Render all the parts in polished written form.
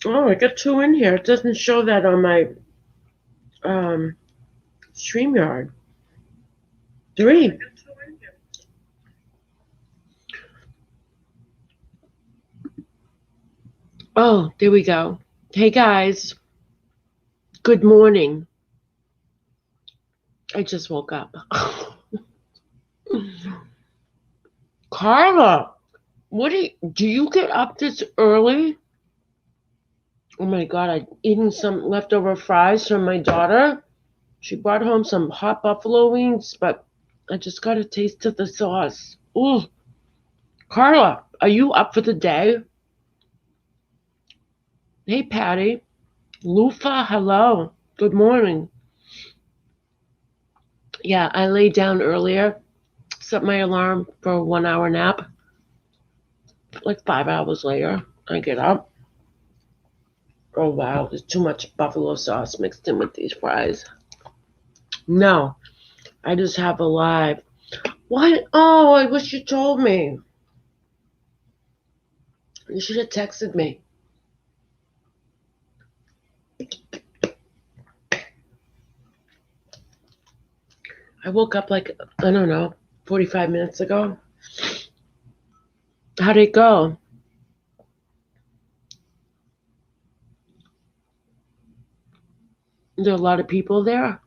Oh, I got 2 in here. It doesn't show that on my StreamYard. 3. Oh, there we go. Hey guys, good morning. I just woke up. Carla, do you get up this early? Oh my god, I eating some leftover fries from my daughter. She brought home some hot buffalo wings, but I just got a taste of the sauce. Ooh, Carla, are you up for the day? Hey, Patty. Lufa, hello. Good morning. Yeah, I laid down earlier, set my alarm for a 1 hour nap. Like 5 hours later, I get up. Oh wow, there's too much buffalo sauce mixed in with these fries. No, I just have a live. What? Oh, I wish you told me. You should have texted me. I woke up like, I don't know, 45 minutes ago. How'd it go? There are a lot of people there.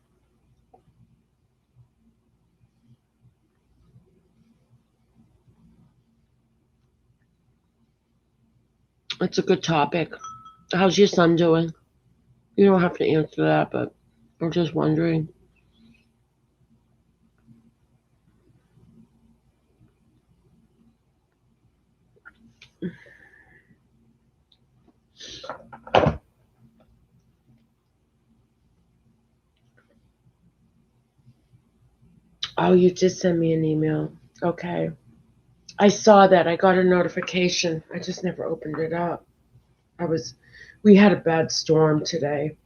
It's a good topic. How's your son doing? You don't have to answer that, but I'm just wondering. Oh, you just sent me an email. Okay. I saw that. I got a notification. I just never opened it up. I was, we had a bad storm today.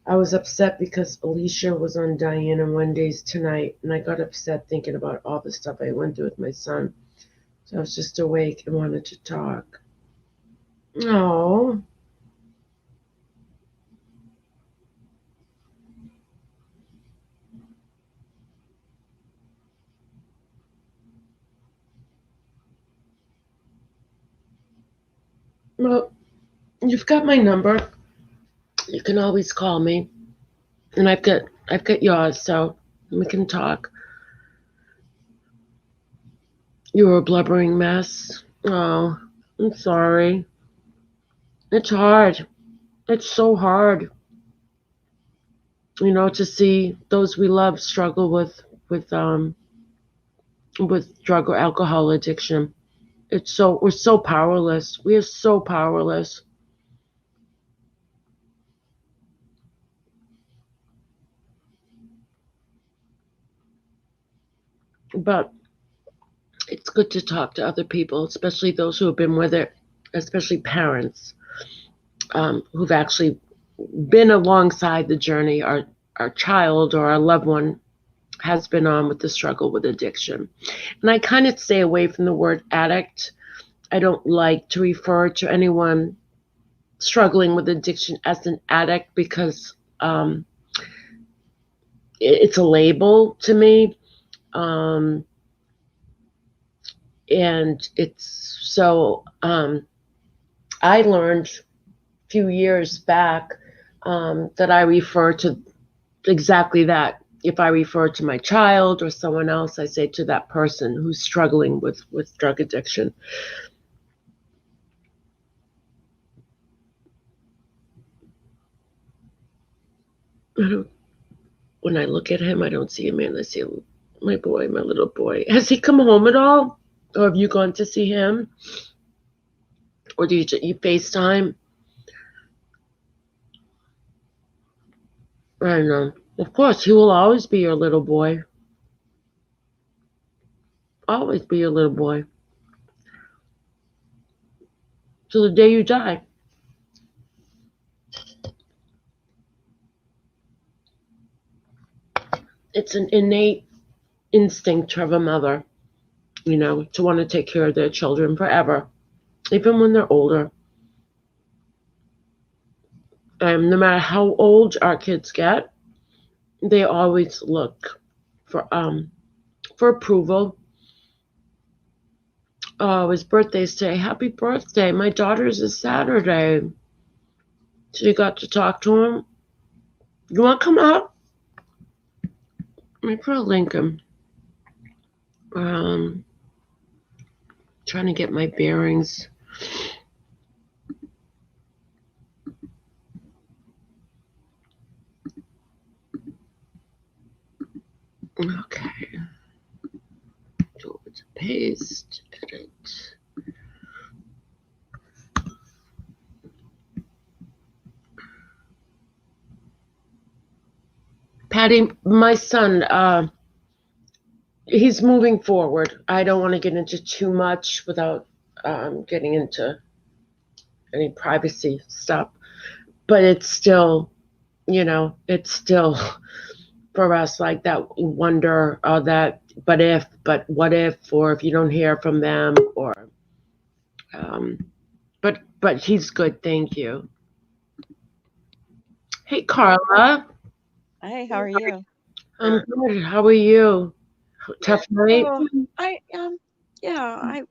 I was upset because Alicia was on Diane and Wendy's tonight, and I got upset thinking about all the stuff I went through with my son. So I was just awake and wanted to talk. Oh, well, you've got my number. You can always call me, and I've got yours, so we can talk. You were a blubbering mess. Oh, I'm sorry. It's hard. It's so hard, to see those we love struggle with drug or alcohol addiction. We're so powerless. We are so powerless. But it's good to talk to other people, especially those who have been with it, especially parents who've actually been alongside the journey our child or our loved one has been on with the struggle with addiction. And I kind of stay away from the word addict. I don't like to refer to anyone struggling with addiction as an addict because it's a label to me. Um, and it's so I learned a few years back that I refer to exactly that. If I refer to my child or someone else, I say to that person who's struggling with drug addiction. When I look at him, I don't see a man. I see my boy, my little boy. Has he come home at all? Or have you gone to see him? Or do you FaceTime? I don't know. Of course, he will always be your little boy. Always be your little boy. Till the day you die. It's an innate instinct of a mother, to want to take care of their children forever, even when they're older. No matter how old our kids get, they always look for approval. Oh, his birthday's today. Happy birthday. My daughter's is Saturday. So you got to talk to him. You want to come up? Let me put a link in. Um, Trying to get my bearings. Okay. So it's paste, edit. Patty, my son, he's moving forward. I don't want to get into too much without getting into any privacy stuff, but it's still, it's still for us like that wonder, that, but what if, or if you don't hear from them, or, um, but he's good. Thank you. Hey, Carla. Hey, how are you? I'm good. How are you? Tough night? Oh, I yeah,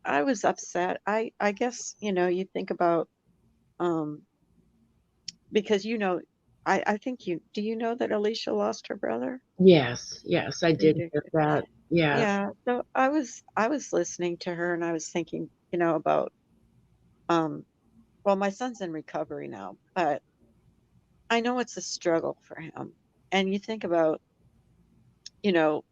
I was upset. I guess, you think about um because I think do you know that Alicia lost her brother? Yes, yes, I You did do. hear that. Yes. Yeah, so I was listening to her and I was thinking, about um well, my son's in recovery now, but I know it's a struggle for him. And you think about, you know,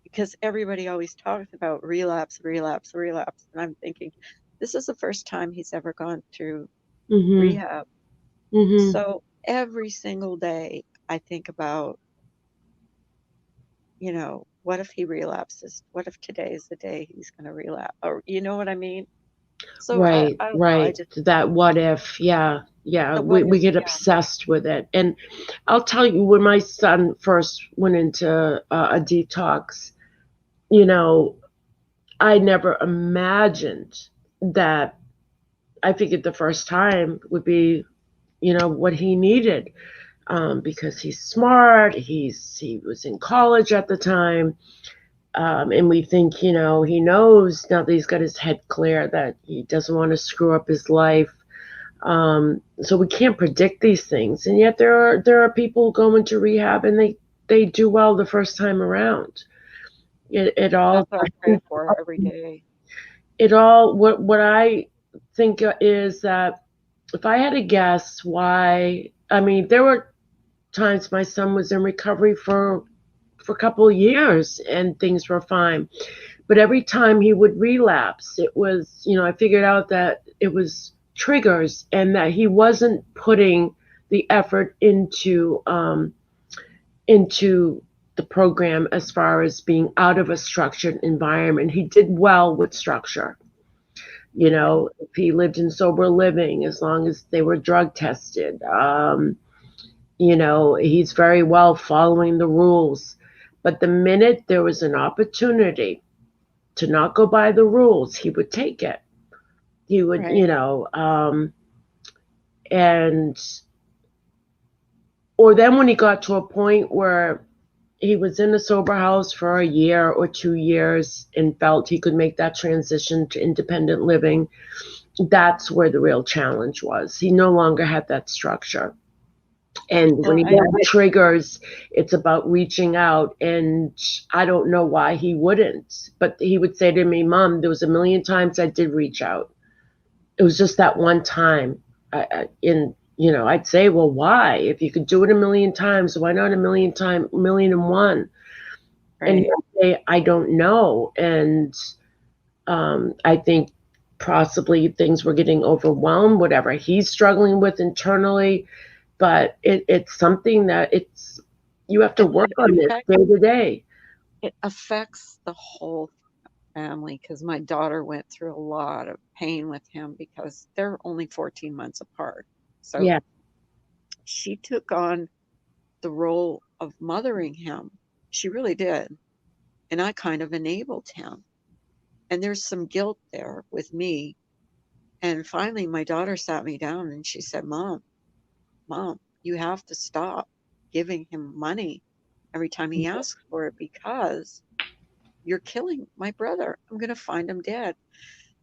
because everybody always talks about relapse, relapse, relapse. And I'm thinking, this is the first time he's ever gone through Mhm. rehab. Mhm. So every single day, I think about, what if he relapses? What if today is the day he's going to relapse? Or, you know what I mean? So Right, I don't know. I right. just, That what if? Yeah, yeah. the We what if, we get yeah, obsessed with it. And I'll tell you, when my son first went into a detox, you know, I never imagined that. I figured the first time would be, what he needed, because he's smart. He was in college at the time, and we think, he knows now that he's got his head clear that he doesn't want to screw up his life. So we can't predict these things, and yet there are people going to rehab and they do well the first time around. It all that's what I pray for every day. it all what I think is that if I had to guess why, I mean, there were times my son was in recovery for a couple of years and things were fine. But every time he would relapse, it was, I figured out that it was triggers and that he wasn't putting the effort into the program as far as being out of a structured environment. He did well with structure. Right, If he lived in sober living, as long as they were drug tested, he's very well following the rules. But the minute there was an opportunity to not go by the rules, he would take it. He would, right. and or then when he got to a point where he was in a sober house for a year or 2 years and felt he could make that transition to independent living, that's where the real challenge was. He no longer had that structure. And when Well, he got triggers, it's about reaching out. And I don't know why he wouldn't, but he would say to me, Mom, there was a million times I did reach out. It was just that one time. I'd say, well, why? If you could do it a million times, why not a million and one? And right. he'd say, I don't know. And I think possibly things were getting overwhelmed, whatever he's struggling with internally, but it's something that you have to It, work it on this affects day to day. it affects the whole family because my daughter went through a lot of pain with him because they're only 14 months apart. So Yeah. she took on the role of mothering him. She really did. And I kind of enabled him. And there's some guilt there with me. And finally, my daughter sat me down and she said, Mom, Mom, you have to stop giving him money every time he asks for it because you're killing my brother. I'm going to find him dead.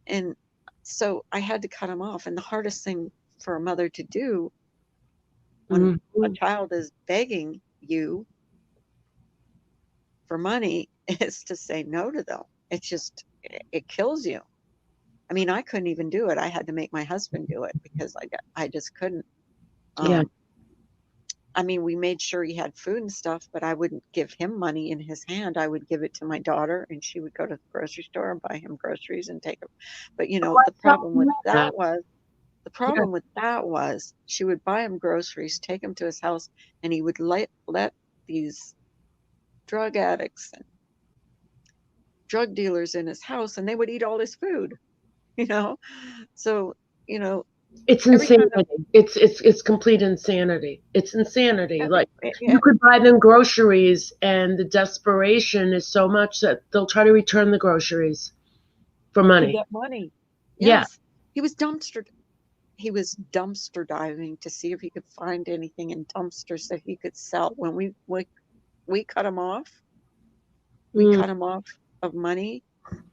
And so I had to cut him off. And the hardest thing for a mother to do when a Mhm. child is begging you for money is to say no to them. It's just, it kills you. I mean, I couldn't even do it. I had to make my husband do it because I just couldn't. Yeah. Um, I mean, we made sure he had food and stuff, but I wouldn't give him money in his hand. I would give it to my daughter, and she would go to the grocery store and buy him groceries and take him. But Oh, I saw you had that. the Yeah. problem with that was she would buy him groceries, take him to his house, and he would let these drug addicts and drug dealers in his house, and they would eat all his food. You know, so you know, It's every time insanity. It's complete insanity. It's insanity. Like you yeah, could buy them groceries, and the desperation is so much that they'll try to return the groceries for to money. get money. Yeah. Yes, he was dumpster diving to see if he could find anything in dumpsters that he could sell. When we cut him off, we Mm, cut him off of money.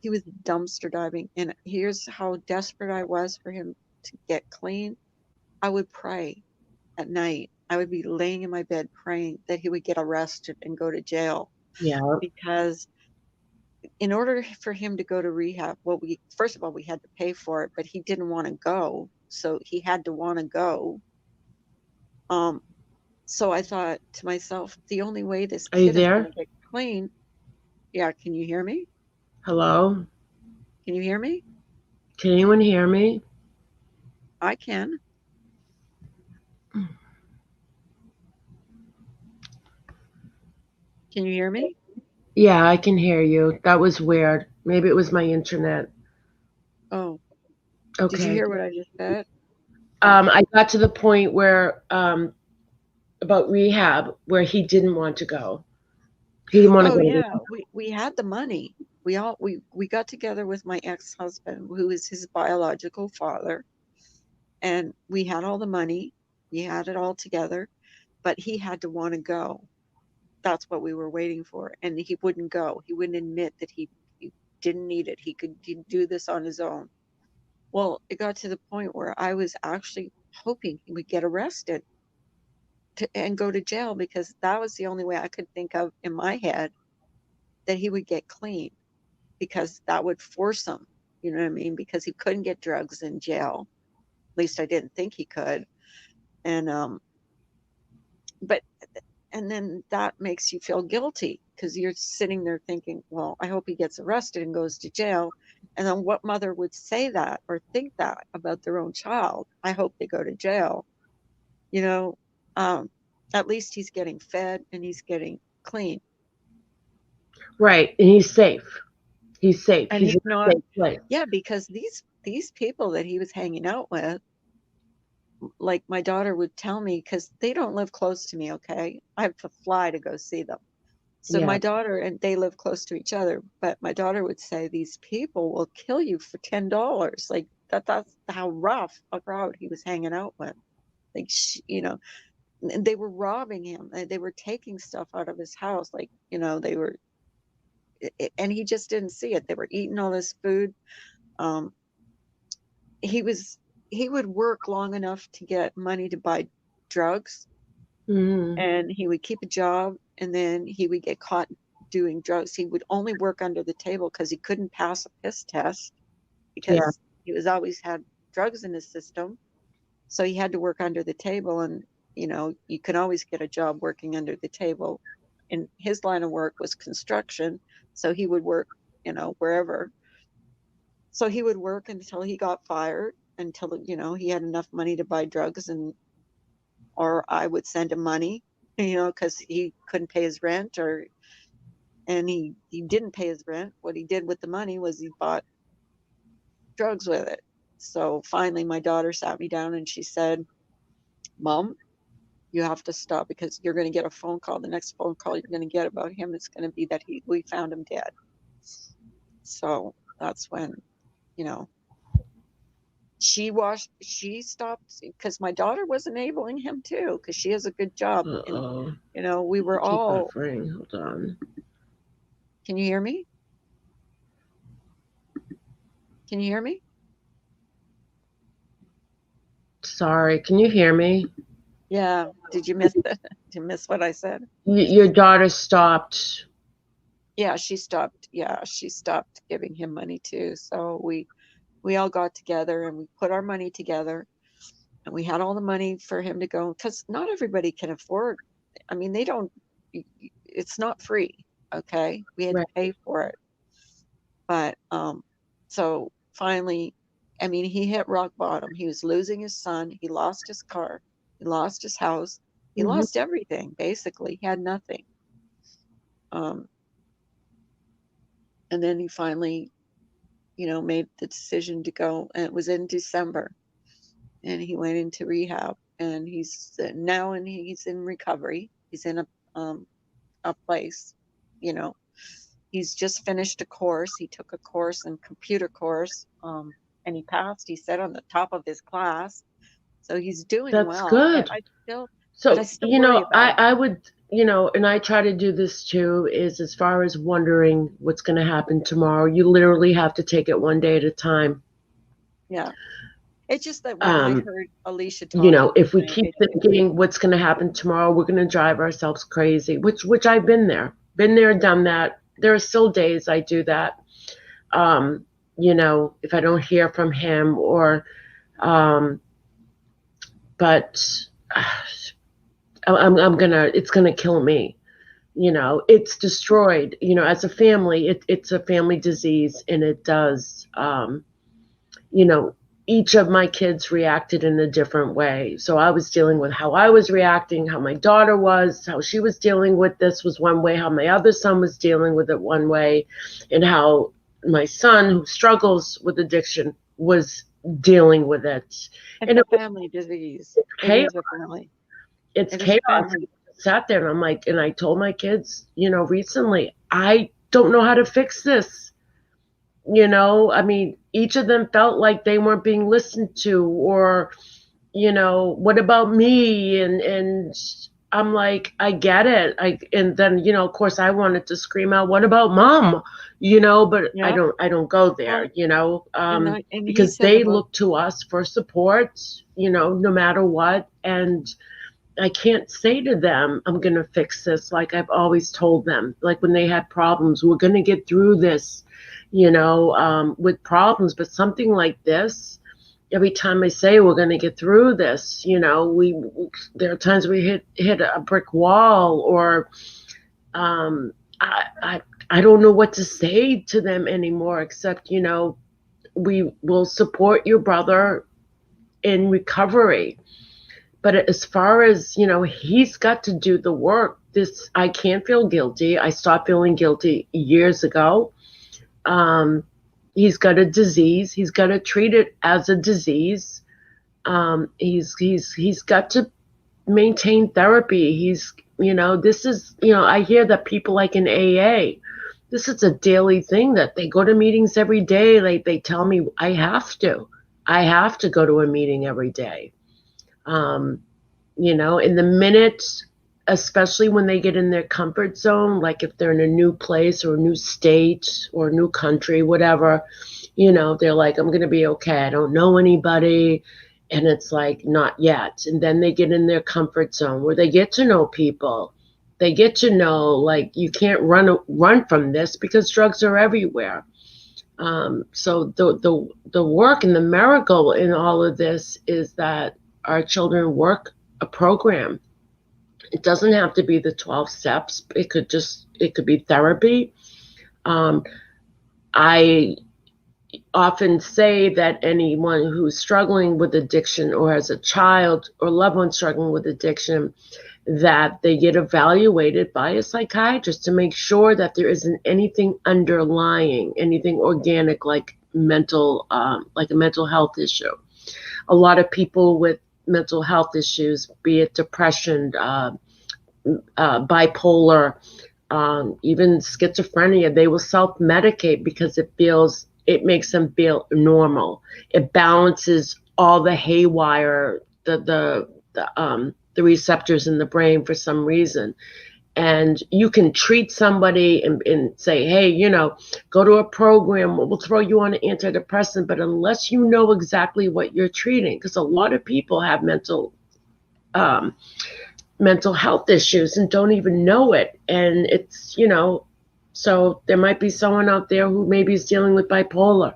He was dumpster diving, and here's how desperate I was for him to get clean. I would pray at night. I would be laying in my bed praying that he would get arrested and go to jail yeah. because in order for him to go to rehab, well, we first of all we had to pay for it, but he didn't want to go, so he had to want to go. Um, so I thought to myself, the only way this Are you kid is going there? to get clean. Yeah, can you hear me? Hello? Can you hear me? Can anyone hear me? I can. Can you hear me? Yeah, I can hear you. That was weird. Maybe it was my internet. Oh, did you Okay. hear what I just said? Oh, I got to the point where about rehab where he didn't want to go. He didn't want to oh go to yeah. rehab. We had the money. We got together with my ex-husband, who is his biological father, and we had all the money. We had it all together, but he had to want to go. That's what we were waiting for, and he wouldn't go. He wouldn't admit that he didn't need it. He'd do this on his own. Well, it got to the point where I was actually hoping he would get arrested and go to jail because that was the only way I could think of in my head that he would get clean because that would force him. You know what I mean? Because he couldn't get drugs in jail. At least I didn't think he could. And but and then that makes you feel guilty because you're sitting there thinking, well, I hope he gets arrested and goes to jail. And then what mother would say that or think that about their own child? I hope they go to jail. You know, um, at least he's getting fed and he's getting clean. Right. And he's safe. He's safe. And He's in he's a not, safe place. yeah, because these people that he was hanging out with, like my daughter would tell me, because they don't live close to me, okay? I have to fly to go see them. So Yeah. my daughter and they live close to each other, but my daughter would say these people will kill you for $10. Like that's how rough a crowd he was hanging out with. Like and they were robbing him. They were taking stuff out of his house. Like, they were, and he just didn't see it. They were eating all this food. Um, he was he would work long enough to get money to buy drugs, Hmm. and he would keep a job, and then he would get caught doing drugs. He would only work under the table because he couldn't pass a piss test Yeah. because he was always had drugs in his system. So he had to work under the table, and you can always get a job working under the table. And his line of work was construction, so he would work, wherever. So he would work until he got fired, until he had enough money to buy drugs, and or I would send him money, because he couldn't pay his rent, and he didn't pay his rent. What he did with the money was he bought drugs with it. So finally, my daughter sat me down and she said, "Mom, you have to stop because you're going to get a phone call. The next phone call you're going to get about him is going to be that we found him dead." So that's when, you know, She stopped because my daughter was enabling him too, because she has a good job. And, Uh-oh. we were Keep all, buffering. Hold on. can you hear me? Can you hear me? Sorry. Can you hear me? Yeah. Did you miss Did you miss what I said? Your daughter stopped. Yeah, she stopped. Yeah, she stopped giving him money too. So we all got together and we put our money together, and we had all the money for him to go, because not everybody can afford. I mean, they don't. It's not free. Okay, we had to Right. pay for it. But so finally, I mean, he hit rock bottom. He was losing his son. He lost his car. He lost his house. He Mm-hmm. lost everything. Basically, he had nothing. Um, and then he finally, made the decision to go, and it was in December, and he went into rehab, and he's now, and he's in recovery. He's in a place, you know. He's just finished a course. He took a course in computer course, and he passed. He said on the top of his class, so he's doing That's well. But good. I So, still worry about him. I would, and I try to do this too, is as far as wondering what's going to happen tomorrow, you literally have to take it one day at a time. Yeah, it's just that when I Um, heard Alicia talking if we tonight, keep thinking what's going to happen tomorrow, we're going to drive ourselves crazy, which I've been there, done that. There are still days I do that. Um, if I don't hear from him um, but it's gonna kill me. It's destroyed. As a family, it's a family disease, and it does. You know, each of my kids reacted in a different way. So I was dealing with how I was reacting, how my daughter was, how she was dealing with this was one way, how my other son was dealing with it one way, and how my son, who struggles with addiction, was dealing with it. it's And a it was family disease. It chaos. is a family. It's It is chaos. a family. I sat there and I'm like, and I told my kids, recently, I don't know how to fix this. I mean, each of them felt like they weren't being listened to, or what about me? And I'm like, I get it. And then, of course I wanted to scream out, what about mom? But I Yeah. don't go Well, there, and he because said they about, look to us for support, no matter what. And I can't say to them, I'm going to fix this like I've always told them. Like when they had problems, we're going to get through this, with problems. But something like this, every time I say we're going to get through this, there are times we hit a brick wall, or um, I, I I don't know what to say to them anymore, except we will support your brother in recovery. But as far as, he's got to do the work. I can't feel guilty. I stopped feeling guilty years ago. Um, he's got a disease. He's got to treat it as a disease. He's got to maintain therapy. This is, I hear that people like in AA, this is a daily thing that they go to meetings every day. Like they tell me I have to go to a meeting every day. Um, in the minute, especially when they get in their comfort zone, like if they're in a new place or a new state or a new country, whatever, they're like, I'm going to be okay. I don't know anybody. And it's like, not yet. And then they get in their comfort zone where they get to know people. They get to know, like, you can't run from this because drugs are everywhere. So the work and the miracle in all of this is that our children work a program. It doesn't have to be the 12 steps. It could be therapy. Um, I often say that anyone who's struggling with addiction, or has a child or loved one struggling with addiction, that they get evaluated by a psychiatrist to make sure that there isn't anything underlying, anything organic, like like a mental health issue. A lot of people with mental health issues, be it depression, bipolar, even schizophrenia, they will self-medicate because it feels it makes them feel normal. It balances all the haywire, the receptors in the brain for some reason. And you can treat somebody and say, hey, go to a program, we'll throw you on an antidepressant, but unless you know exactly what you're treating, because a lot of people have mental health issues and don't even know it. And it's, so there might be someone out there who maybe is dealing with bipolar.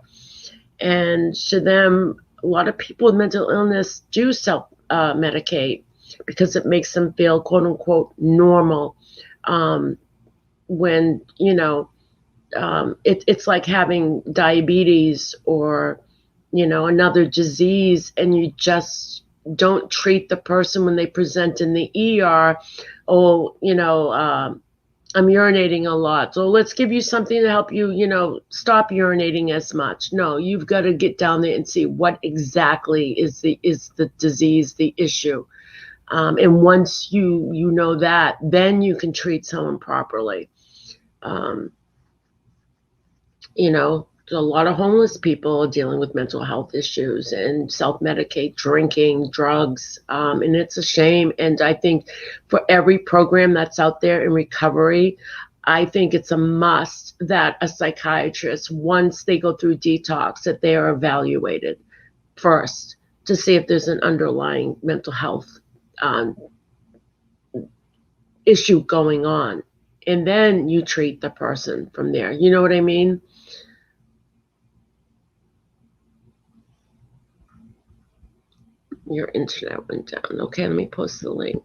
And to them, a lot of people with mental illness do self-medicate because it makes them feel, quote unquote, normal. When, it's like having diabetes or, another disease, and you just don't treat the person when they present in the ER. Oh, I'm urinating a lot, so let's give you something to help you, stop urinating as much. No, you've got to get down there and see what exactly is the disease, the issue. And once you know that, then you can treat someone properly. A lot of homeless people dealing with mental health issues and self-medicate, drinking, drugs, and it's a shame. And I think for every program that's out there in recovery, I think it's a must that a psychiatrist, once they go through detox, that they are evaluated first to see if there's an underlying mental health issue going on. And then you treat the person from there. You know what I mean? Your internet went down. Okay, let me post the link.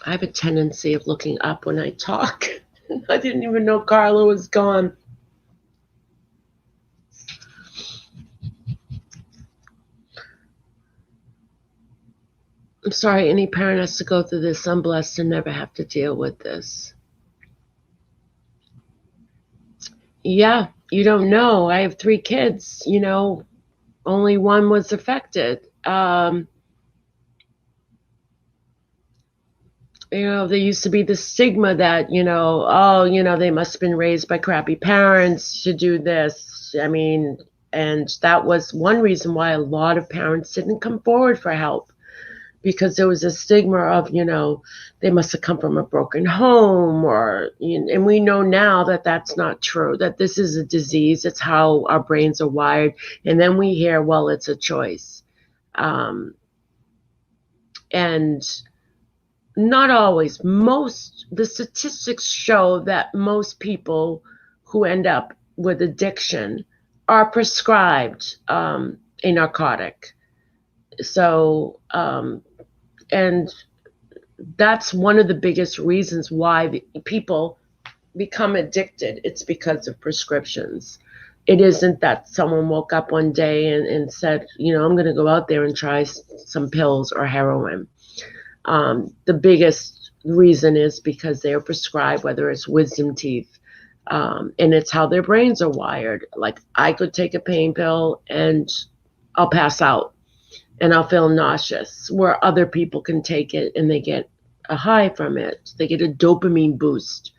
I have a tendency of looking up when I talk. I didn't even know Carla was gone. I'm sorry any parent has to go through this. I'm blessed to never have to deal with this. Yeah, you don't know. I have 3 kids, only one was affected. There used to be the stigma that, they must have been raised by crappy parents to do this. I mean, and that was one reason why a lot of parents didn't come forward for help, because there was a stigma of, they must have come from a broken home, and we know now that that's not true, that this is a disease. It's how our brains are wired. And then we hear, well, it's a choice. And not always. The statistics show that most people who end up with addiction are prescribed a narcotic. So, and that's one of the biggest reasons why people become addicted. It's because of prescriptions. It isn't that someone woke up one day and said, I'm going to go out there and try some pills or heroin. The biggest reason is because they are prescribed, whether it's wisdom teeth, and it's how their brains are wired. Like, I could take a pain pill and I'll pass out and I'll feel nauseous, where other people can take it and they get a high from it. They get a dopamine boost.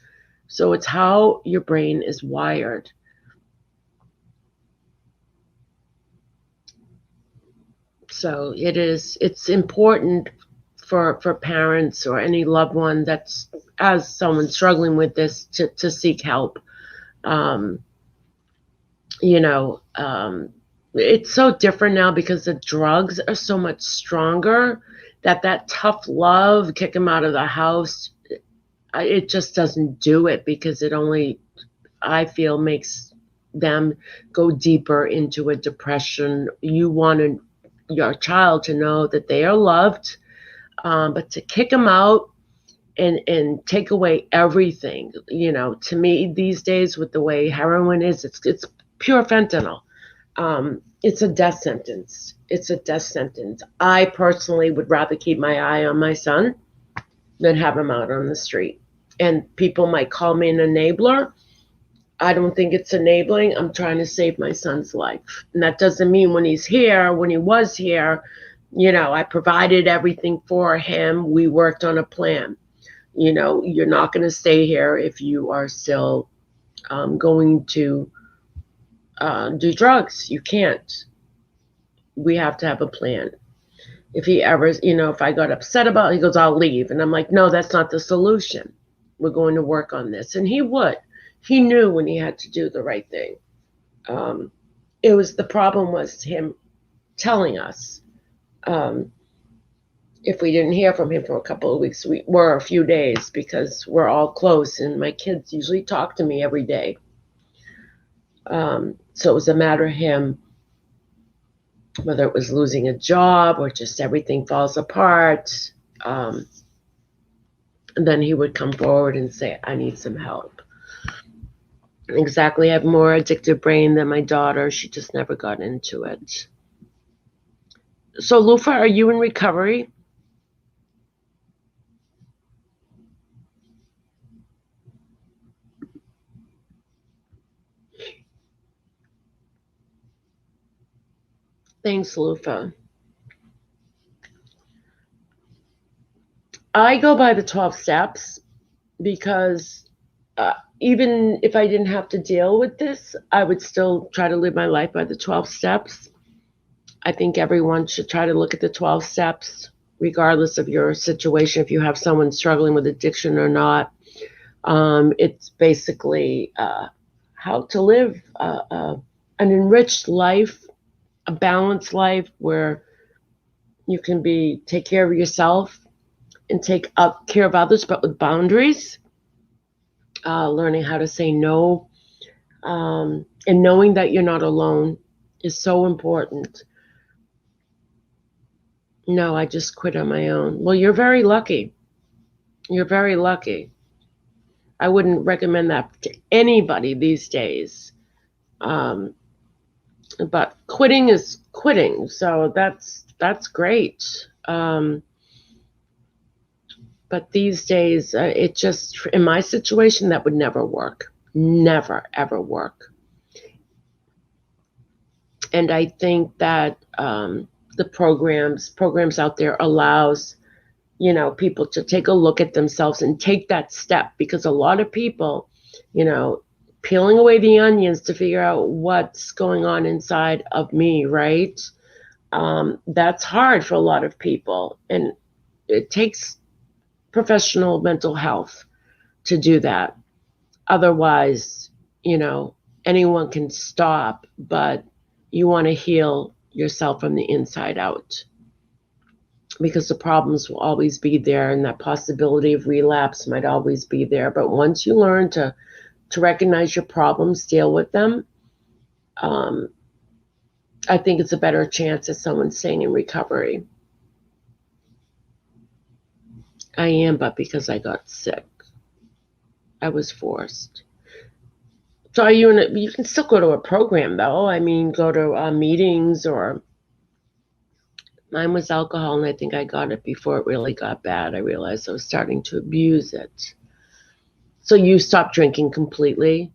So it's how your brain is wired. So it's important for parents or any loved one that's, as someone struggling with this, to seek help. It's so different now because the drugs are so much stronger that tough love, kick them out of the house, it just doesn't do it, because it only, I feel, makes them go deeper into a depression. You want your child to know that they are loved, but to kick them out and take away everything, to me these days, with the way heroin is, it's pure fentanyl. It's a death sentence. I personally would rather keep my eye on my son than have him out on the street. And people might call me an enabler. I don't think it's enabling. I'm trying to save my son's life. And that doesn't mean when he was here, I provided everything for him. We worked on a plan. You're not going to stay here if you are still going to do drugs. You can't. We have to have a plan. If he ever, if I got upset about it, he goes, I'll leave. And I'm like, no, that's not the solution. We're going to work on this. And he would. He knew when he had to do the right thing. Um, the problem was him telling us. If we didn't hear from him for a couple of weeks, a few days, because we're all close and my kids usually talk to me every day. So it was a matter of him, whether it was losing a job or just everything falls apart. And then he would come forward and say, I need some help. Exactly. I have more addictive brain than my daughter. She just never got into it. So, Lufa, are you in recovery? Thanks, Lufa. I go by the 12 steps because even if I didn't have to deal with this, I would still try to live my life by the 12 steps. I think everyone should try to look at the 12 steps, regardless of your situation, if you have someone struggling with addiction or not. It's basically how to live an enriched life, a balanced life where you can take care of yourself and take up care of others, but with boundaries. Learning how to say no, and knowing that you're not alone is so important. No, I just quit on my own. Well, you're very lucky. You're very lucky. I wouldn't recommend that to anybody these days. Um, but quitting is quitting, so that's great. But these days, it just, in my situation, that would never work. Never, ever work. And I think that the programs out there allows, people to take a look at themselves and take that step, because a lot of people, peeling away the onions to figure out what's going on inside of me, right? That's hard for a lot of people. And it takes professional mental health to do that. Otherwise, anyone can stop, but you want to heal yourself from the inside out, because the problems will always be there and that possibility of relapse might always be there. But once you learn to recognize your problems, deal with them, I think it's a better chance of someone staying in recovery. I am, but because I got sick, I was forced. So are you you can still go to a program though. I mean, go to meetings, or mine was alcohol, and I think I got it before it really got bad. I realized I was starting to abuse it. So you stopped drinking completely?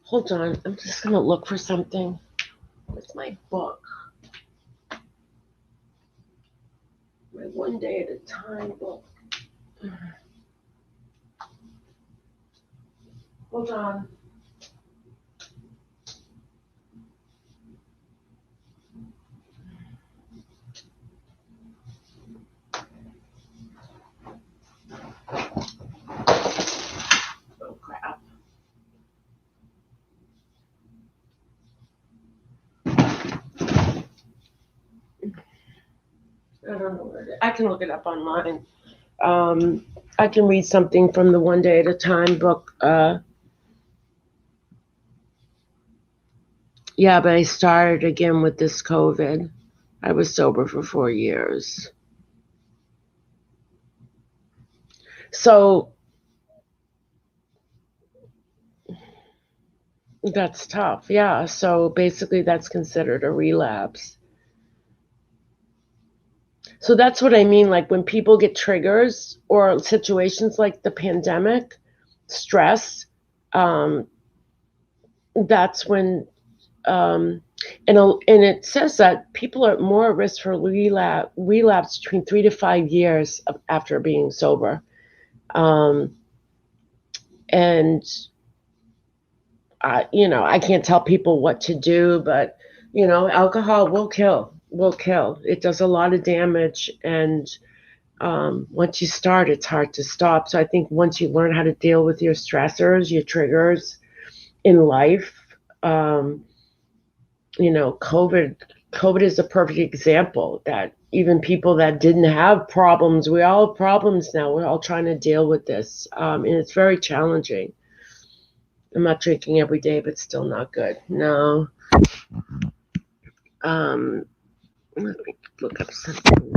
Hold on, I'm just gonna look for something. Where's my book? My One Day at a Time book. Hold on. Oh crap. I don't know where it is. I can look it up online. I can read something from the One Day at a Time book. Yeah, but I started again with this COVID. I was sober for 4 years. So That's tough. Yeah. So basically, that's considered a relapse. So that's what I mean. Like when people get triggers or situations like the pandemic, stress, um, that's when, um, and it says that people are more at risk for relapse between 3 to 5 years after being sober. Um, and I can't tell people what to do, but alcohol will kill. It does a lot of damage, and once you start, it's hard to stop. So I think once you learn how to deal with your stressors, your triggers in life, um, COVID is a perfect example that even people that didn't have problems, we all have problems now. We're all trying to deal with this, and it's very challenging. I'm not drinking every day, but still not good. No. Um, Let me look up something.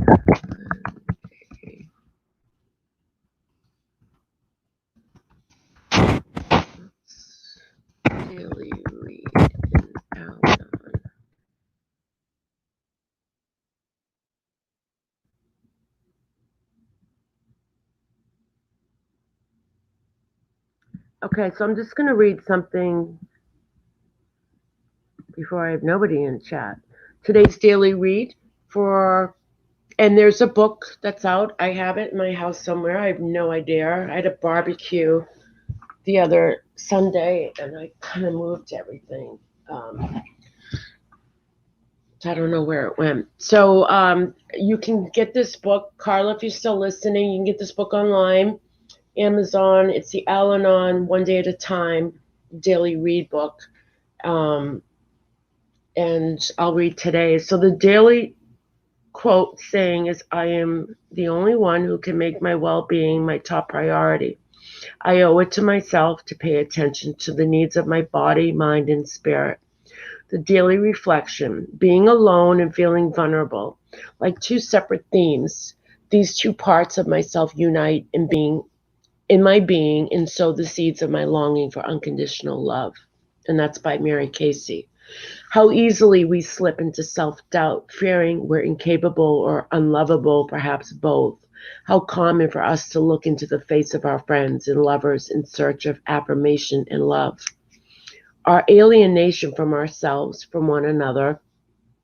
Daily read in Al-Anon. Okay, so I'm just going to read something before I have nobody in chat. Today's daily read for, and there's a book that's out. I have it in my house somewhere. I have no idea. I had a barbecue the other Sunday and I kind of moved everything. I don't know where it went. So you can get this book, Carla, if you're still listening, you can get this book online, Amazon. It's the Al-Anon One Day at a Time daily read book. Um, and I'll read today. So the daily quote saying is, I am the only one who can make my well-being my top priority. I owe it to myself to pay attention to the needs of my body, mind, and spirit. The daily reflection, being alone and feeling vulnerable, like two separate themes. These two parts of myself unite in my being and sow the seeds of my longing for unconditional love. And that's by Mary Casey. How easily we slip into self-doubt, fearing we're incapable or unlovable, perhaps both. How common for us to look into the face of our friends and lovers in search of affirmation and love. Our alienation from ourselves, from one another,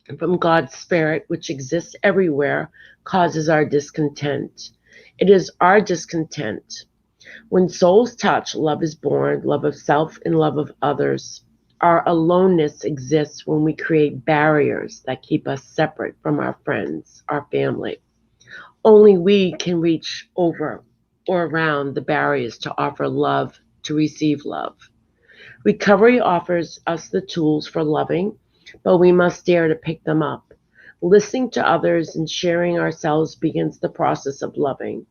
and from God's Spirit, which exists everywhere, causes our discontent. It is our discontent. When souls touch, love is born, love of self and love of others. Our aloneness exists when we create barriers that keep us separate from our friends, our family. Only we can reach over or around the barriers to offer love, to receive love. Recovery offers us the tools for loving, but we must dare to pick them up. Listening to others and sharing ourselves begins the process of loving.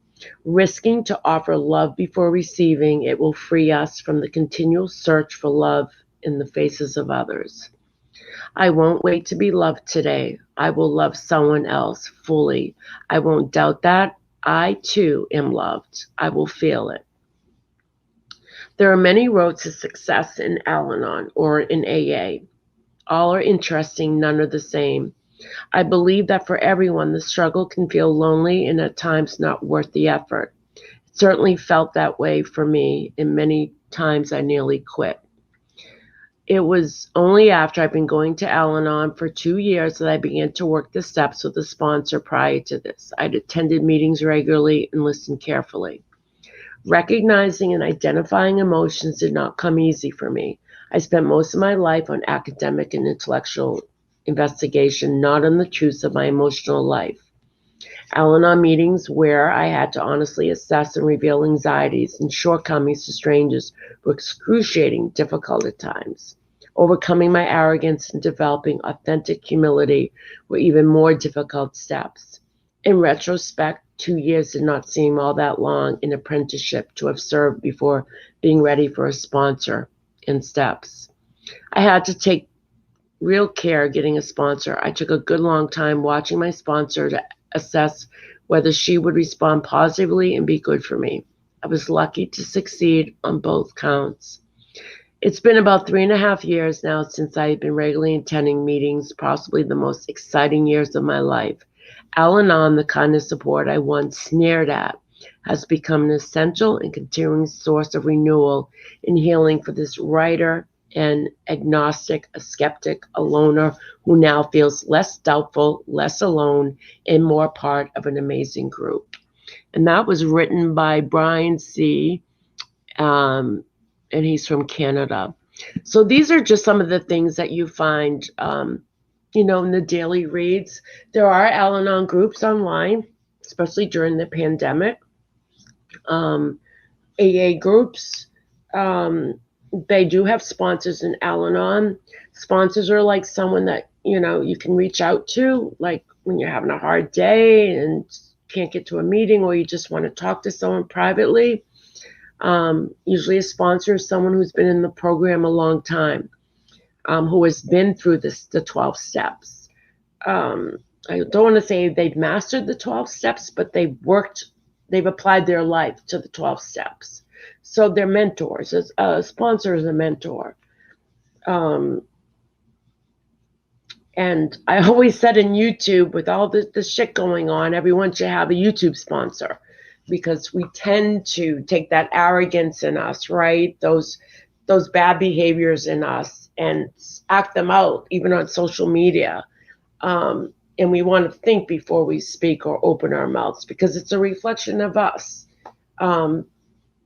Risking to offer love before receiving it will free us from the continual search for love in the faces of others. I won't wait to be loved today. I will love someone else fully. I won't doubt that. I too am loved. I will feel it. There are many roads to success in Al Anon or in AA. All are interesting, none are the same. I believe that for everyone, the struggle can feel lonely and at times not worth the effort. It certainly felt that way for me, and many times I nearly quit. It was only after I'd been going to Al Anon for 2 years that I began to work the steps with a sponsor prior to this. I'd attended meetings regularly and listened carefully. Recognizing and identifying emotions did not come easy for me. I spent most of my life on academic and intellectual investigation, not on the truths of my emotional life. Al-Anon meetings where I had to honestly assess and reveal anxieties and shortcomings to strangers were excruciating, difficult at times. Overcoming my arrogance and developing authentic humility were even more difficult steps. In retrospect, 2 years did not seem all that long in apprenticeship to have served before being ready for a sponsor and steps. I had to take real care getting a sponsor. I took a good long time watching my sponsor to assess whether she would respond positively and be good for me. I was lucky to succeed on both counts. It's been about 3.5 years now since I've been regularly attending meetings, possibly the most exciting years of my life. Al-Anon, the kind of support I once sneered at, has become an essential and continuing source of renewal and healing for this writer and agnostic, a skeptic, a loner who now feels less doubtful, less alone, and more part of an amazing group. And that was written by Brian C. And he's from Canada. So these are just some of the things that you find, in the daily reads. There are Al-Anon groups online, especially during the pandemic. AA groups, they do have sponsors in Al-Anon. Sponsors are like someone that, you can reach out to, like when you're having a hard day and can't get to a meeting, or you just want to talk to someone privately. Usually a sponsor is someone who's been in the program a long time, who has been through the 12 steps. I don't want to say they've mastered the 12 steps, but they've applied their life to the 12 steps. So they're mentors. A sponsor is a mentor. And I always said in YouTube, with all the shit going on, everyone should have a YouTube sponsor, because we tend to take that arrogance in us, right? Those bad behaviors in us, and act them out, even on social media. And we want to think before we speak or open our mouths, because it's a reflection of us.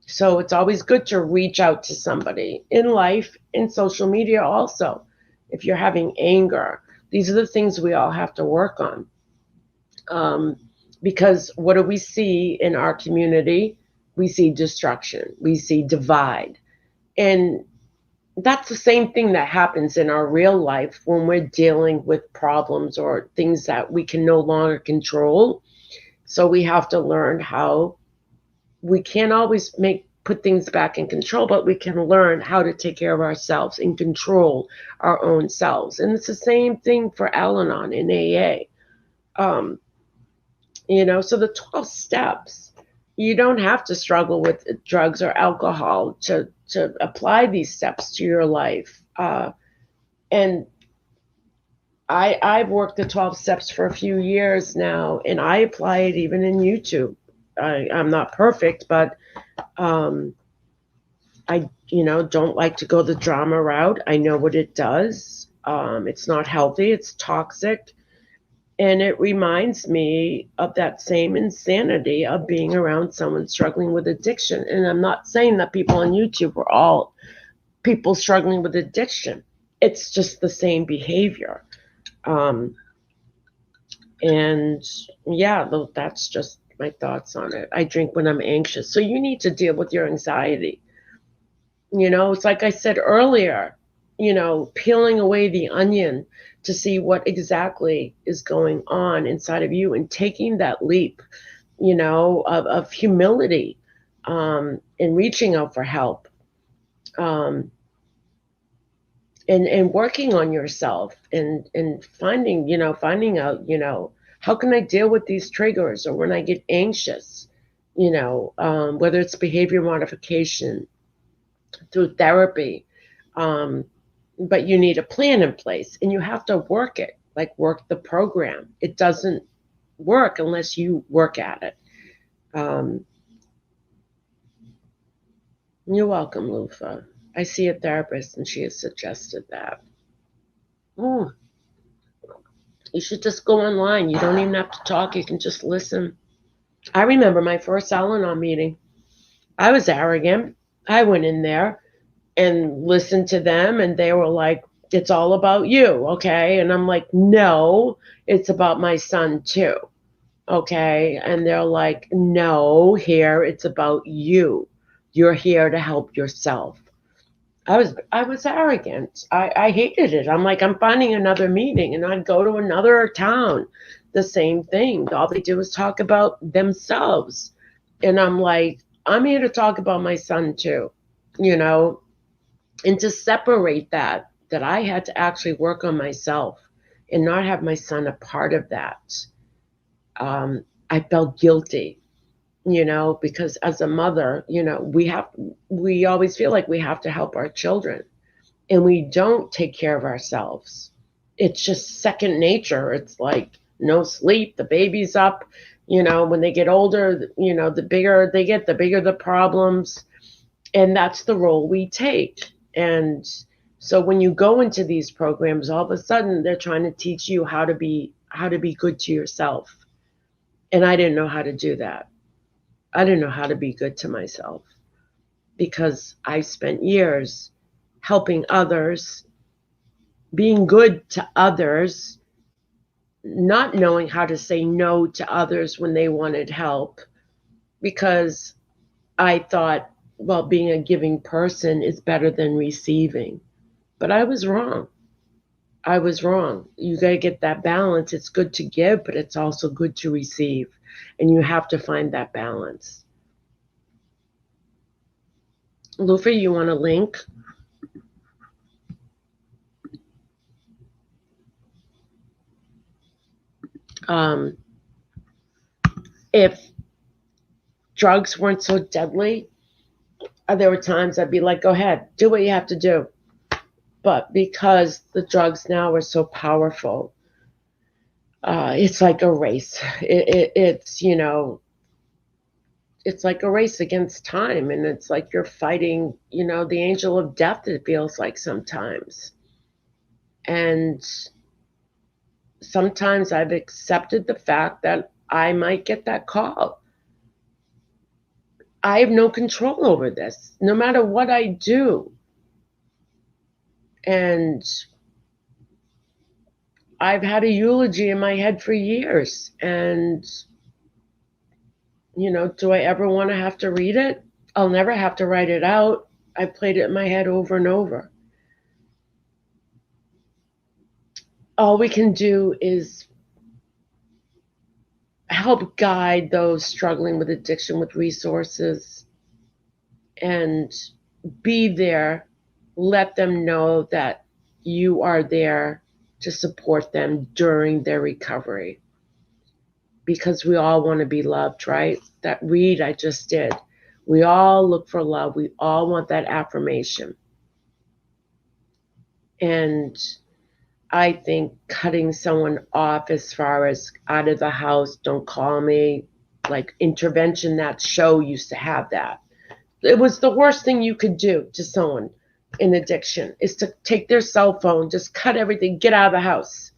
So it's always good to reach out to somebody in life, in social media also. If you're having anger, these are the things we all have to work on. Because what do we see in our community? We see destruction. We see divide. And that's the same thing that happens in our real life when we're dealing with problems or things that we can no longer control. So we have to learn how we can't always put things back in control, but we can learn how to take care of ourselves and control our own selves. And it's the same thing for Al-Anon in AA. So the 12 steps, you don't have to struggle with drugs or alcohol to apply these steps to your life. And I've worked the 12 steps for a few years now, and I apply it even in YouTube. I'm not perfect, but I don't like to go the drama route. I know what it does. It's not healthy. It's toxic. And it reminds me of that same insanity of being around someone struggling with addiction. And I'm not saying that people on YouTube are all people struggling with addiction. It's just the same behavior. And yeah, that's just my thoughts on it. I drink when I'm anxious. So you need to deal with your anxiety. It's like I said earlier, peeling away the onion to see what exactly is going on inside of you, and taking that leap, of humility, and reaching out for help, and working on yourself, and finding out, how can I deal with these triggers, or when I get anxious, whether it's behavior modification through therapy. But you need a plan in place, and you have to work it, like work the program. It doesn't work unless you work at it. You're welcome, Lufa. I see a therapist, and she has suggested that. You should just go online. You don't even have to talk. You can just listen. I remember my first Al-Anon meeting. I was arrogant. I went in there and listened to them, and they were like, it's all about you, okay? And I'm like, no, it's about my son too, okay? And they're like, no, here it's about you. You're here to help yourself. I was arrogant. I hated it. I'm like, I'm finding another meeting, and I'd go to another town. The same thing. All they do is talk about themselves. And I'm like, I'm here to talk about my son too, and to separate that I had to actually work on myself and not have my son a part of that. I felt guilty, because as a mother, we always feel like we have to help our children, and we don't take care of ourselves. It's just second nature. It's like no sleep, the baby's up, when they get older, the bigger they get, the bigger the problems. And that's the role we take. And so when you go into these programs, all of a sudden they're trying to teach you how to be good to yourself. And I didn't know how to do that. I didn't know how to be good to myself because I spent years helping others, being good to others, not knowing how to say no to others when they wanted help because I thought, well, being a giving person is better than receiving. But I was wrong. I was wrong. You got to get that balance. It's good to give, but it's also good to receive. And you have to find that balance. Lufa, you want a link? If drugs weren't so deadly, there were times I'd be like, go ahead, do what you have to do. But because the drugs now are so powerful, it's like a race. It's like a race against time, and it's like you're fighting, the angel of death, it feels like sometimes. And sometimes I've accepted the fact that I might get that call. I have no control over this, no matter what I do. And I've had a eulogy in my head for years. And, do I ever want to have to read it? I'll never have to write it out. I played it in my head over and over. All we can do is help guide those struggling with addiction with resources and be there. Let them know that you are there to support them during their recovery. Because we all want to be loved, right? That read I just did. We all look for love. We all want that affirmation. And I think cutting someone off as far as out of the house, don't call me, like intervention, that show used to have that. It was the worst thing you could do to someone in addiction is to take their cell phone, just cut everything, get out of the house.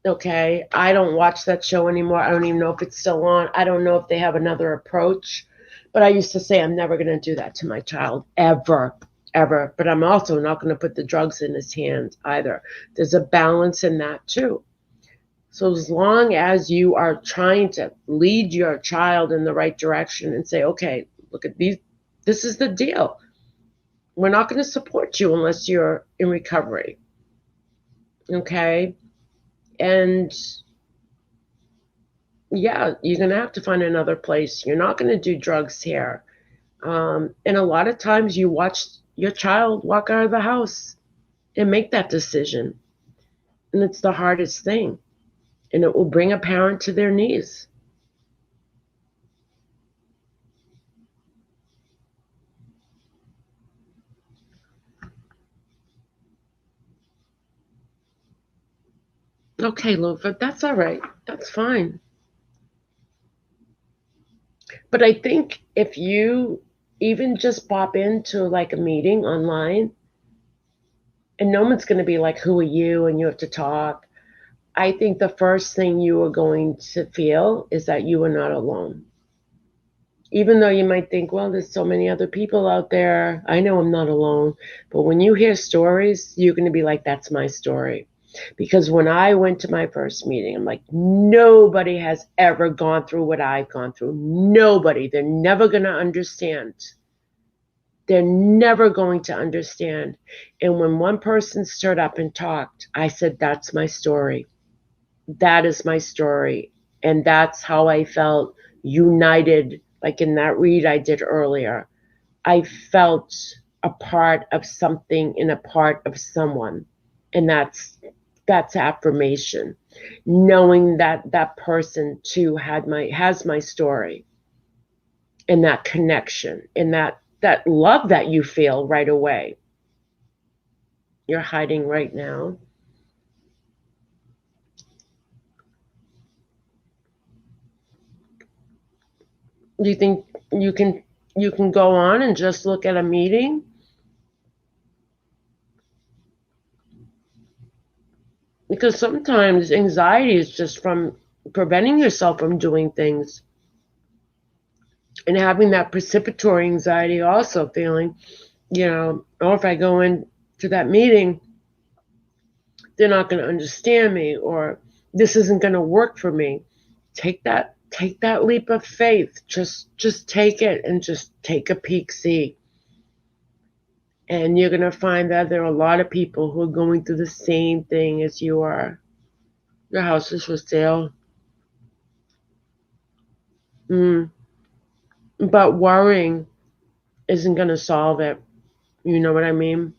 Okay, I don't watch that show anymore. I don't even know if it's still on. I don't know if they have another approach. But I used to say I'm never going to do that to my child, ever, ever. But I'm also not going to put the drugs in his hands either. There's a balance in that too. So as long as you are trying to lead your child in the right direction and say, okay, look at these, this is the deal. We're not going to support you unless you're in recovery. Okay? And yeah, you're going to have to find another place. You're not going to do drugs here. And a lot of times you watch your child walk out of the house and make that decision. And it's the hardest thing. And it will bring a parent to their knees. Okay, Lofa, that's all right. That's fine. But I think if you even just pop into like a meeting online, and no one's going to be like, who are you? And you have to talk. I think the first thing you are going to feel is that you are not alone. Even though you might think, well, there's so many other people out there. I know I'm not alone. But when you hear stories, you're going to be like, that's my story. Because when I went to my first meeting, I'm like, nobody has ever gone through what I've gone through. Nobody. They're never going to understand. They're never going to understand. And when one person stood up and talked, I said, that's my story. That is my story. And that's how I felt united, like in that read I did earlier. I felt a part of something and a part of someone. And that's affirmation. Knowing that that person too has my story. and that connection and that love that you feel right away. You're hiding right now. Do you think you can you can go on and just look at a meeting? Because sometimes anxiety is just from preventing yourself from doing things and having that precipitory anxiety also feeling, oh, if I go into that meeting, they're not going to understand me, or this isn't going to work for me. Take that leap of faith. Just take it and just take a peek, see. And you're going to find that there are a lot of people who are going through the same thing as you are. Your house is for sale. But worrying isn't going to solve it. You know what I mean?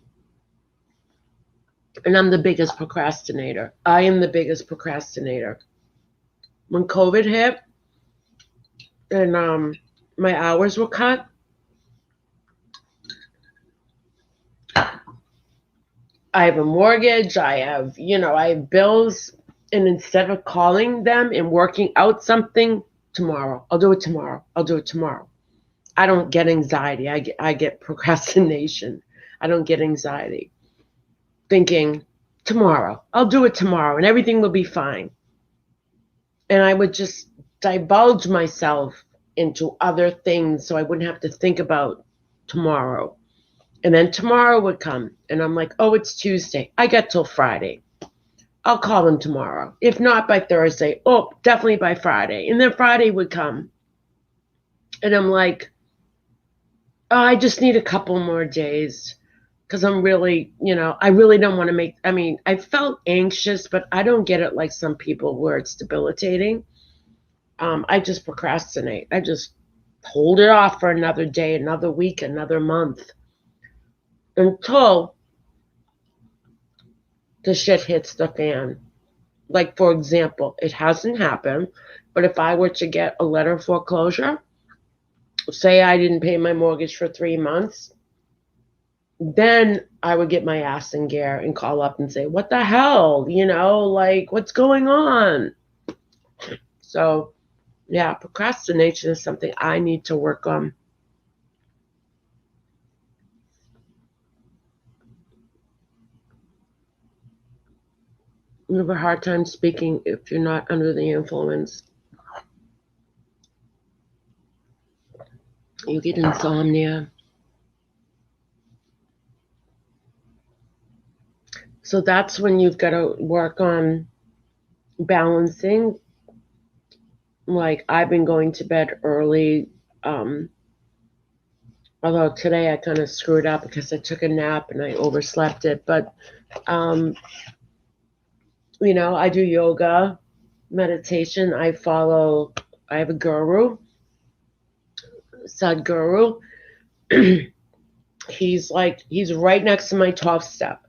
And I'm the biggest procrastinator. I am the biggest procrastinator. When COVID hit and my hours were cut, I have a mortgage, I have bills, and instead of calling them and working out something tomorrow, I'll do it tomorrow. I'll do it tomorrow. I don't get anxiety. I get procrastination. I don't get anxiety. Thinking tomorrow, I'll do it tomorrow and everything will be fine. And I would just divulge myself into other things so I wouldn't have to think about tomorrow. And then tomorrow would come, and I'm like, oh, it's Tuesday. I got till Friday. I'll call them tomorrow. If not by Thursday, oh, definitely by Friday. And then Friday would come. And I'm like, oh, I just need a couple more days because I'm really, I really don't want to I felt anxious, but I don't get it like some people where it's debilitating. I just procrastinate. I just hold it off for another day, another week, another month until the shit hits the fan. Like, for example, it hasn't happened, but if I were to get a letter of foreclosure, say I didn't pay my mortgage for 3 months, then I would get my ass in gear and call up and say, what the hell? Like, what's going on? So, yeah, procrastination is something I need to work on. You have a hard time speaking if you're not under the influence. You get insomnia. So that's when you've got to work on balancing. Like, I've been going to bed early. Although today I kind of screwed up because I took a nap and I overslept it. But, I do yoga, meditation. I have a guru, Sadhguru. He's right next to my 12-step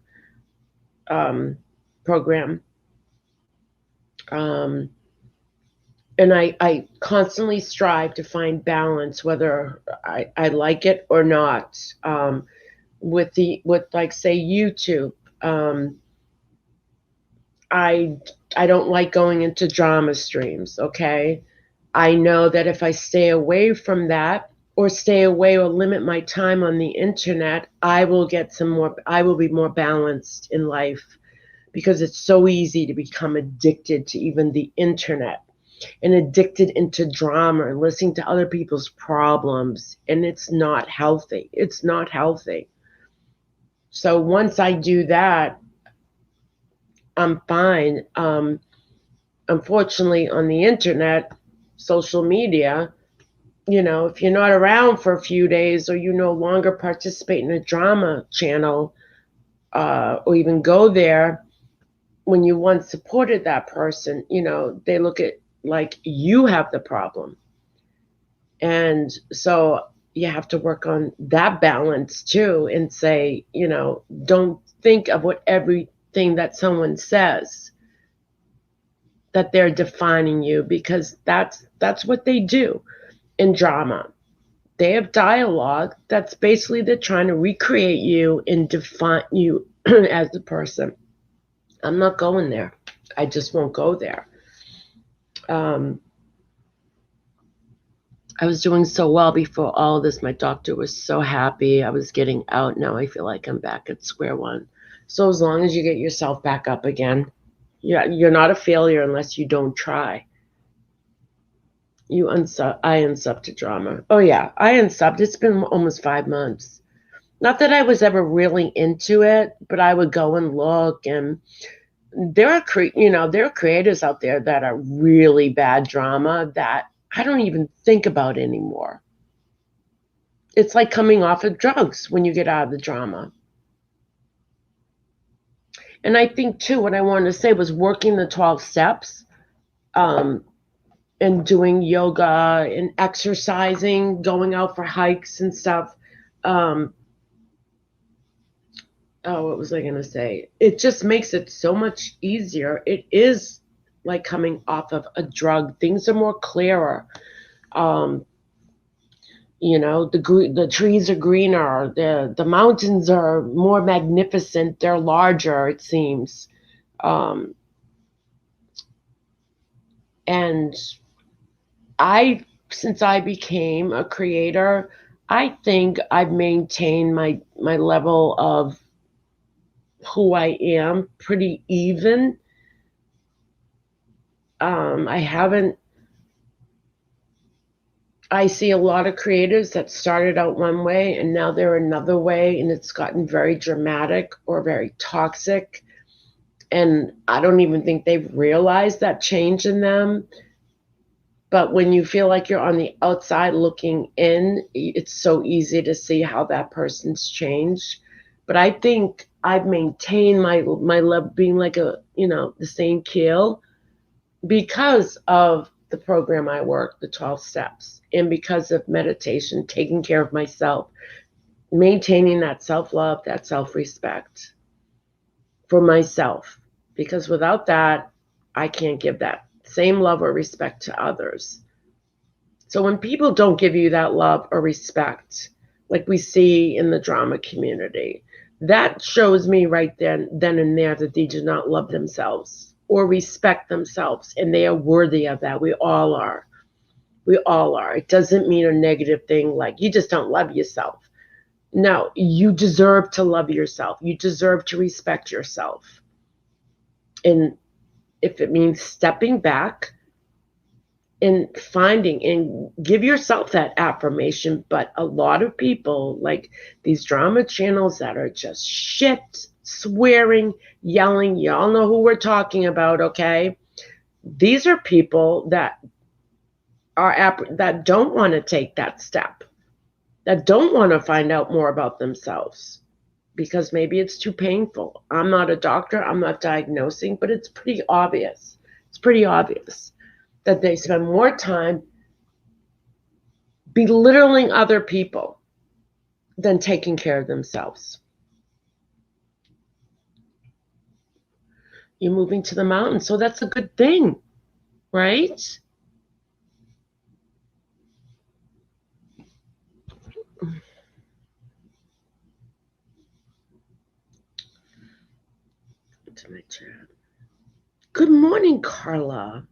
program. And I constantly strive to find balance, whether I like it or not. With like, say, YouTube, I don't like going into drama streams. Okay, I know that if I stay away from that, or stay away or limit my time on the internet, I will be more balanced in life, because it's so easy to become addicted to even the internet and addicted into drama and listening to other people's problems. And it's not healthy. It's not healthy. So once I do that, I'm fine. Unfortunately, on the internet, social media, if you're not around for a few days, or you no longer participate in a drama channel, or even go there when you once supported that person, they look at like you have the problem. And so you have to work on that balance too, and say, don't think of what everything that someone says that they're defining you, because that's what they do in drama. They have dialogue that's basically they're trying to recreate you and define you as a person. I'm not going there. I just won't go there. Um, I was doing so well before all of this. My doctor was so happy. I was getting out. Now I feel like I'm back at square one. So as long as you get yourself back up again, yeah, you're not a failure unless you don't try. I unsubbed to drama. Oh yeah, I unsubbed. It's been almost 5 months. Not that I was ever really into it, but I would go and look, and there are creators out there that are really bad drama that I don't even think about anymore. It's like coming off of drugs when you get out of the drama. And I think too, what I wanted to say was working the 12 steps, um, and doing yoga and exercising, going out for hikes and stuff. Um, oh, what was I going to say? It just makes it so much easier. It is like coming off of a drug. Things are more clearer. Um, the trees are greener. The mountains are more magnificent. They're larger, it seems. Um, and since I became a creator, I think I've maintained my level of who I am pretty even. I haven't. I see a lot of creators that started out one way and now they're another way, and it's gotten very dramatic or very toxic. And I don't even think they've realized that change in them. But when you feel like you're on the outside looking in, it's so easy to see how that person's changed. But I think I've maintained my love being like the same keel because of the program I work, the 12 steps, and because of meditation, taking care of myself, maintaining that self-love, that self-respect for myself. Because without that, I can't give that same love or respect to others. So when people don't give you that love or respect, like we see in the drama community, that shows me right then and there that they do not love themselves or respect themselves, and they are worthy of that. We all are. We all are. It doesn't mean a negative thing like you just don't love yourself. No, you deserve to love yourself. You deserve to respect yourself. And if it means stepping back and finding and give yourself that affirmation. But a lot of people, like these drama channels that are just shit, swearing, yelling, y'all know who we're talking about, okay? These are people that that don't want to take that step, that don't want to find out more about themselves because maybe it's too painful. I'm not a doctor, I'm not diagnosing, but it's pretty obvious. It's pretty obvious that they spend more time belittling other people than taking care of themselves. You're moving to the mountains, so that's a good thing, right? To my chat. Good morning, Carla.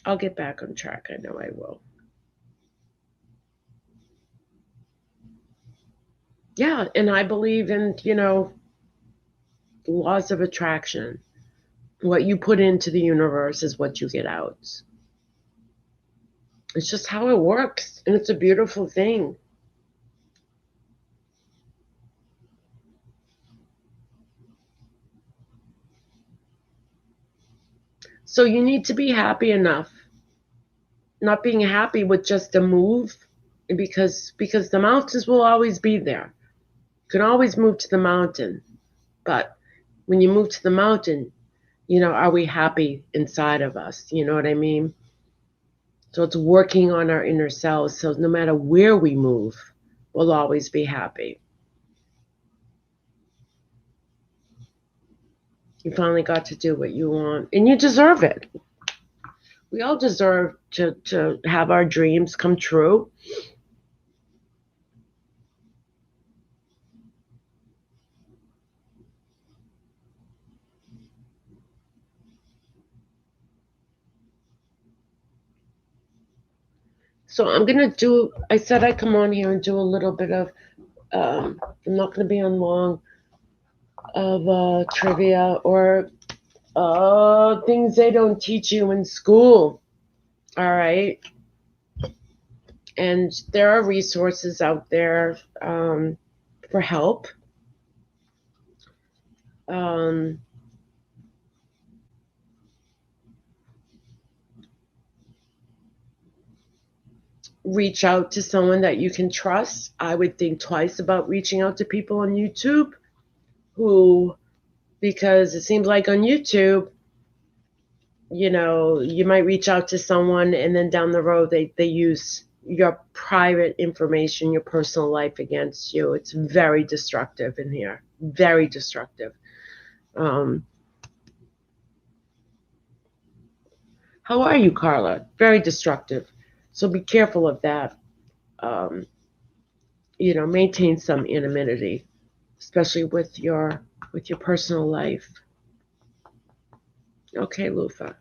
I'll get back on track. I know I will. Yeah, and I believe in, laws of attraction. What you put into the universe is what you get out. It's just how it works, and it's a beautiful thing. So you need to be happy enough, not being happy with just a move, because the mountains will always be there. You can always move to the mountain, but when you move to the mountain, are we happy inside of us? You know what I mean? So it's working on our inner selves. So no matter where we move, we'll always be happy. You finally got to do what you want, and you deserve it. We all deserve to have our dreams come true. So I'm going to do, I said I'd come on here and do a little bit of, I'm not going to be on long, of trivia or things they don't teach you in school. All right. And there are resources out there for help. Um, Reach out to someone that you can trust. I would think twice about reaching out to people on YouTube who, because it seems like on YouTube, you might reach out to someone and then down the road they use your private information, your personal life against you. It's very destructive in here. Very destructive. How are you, Carla? Very destructive. So be careful of that. Um, maintain some anonymity, especially with your personal life. Okay, Lufa.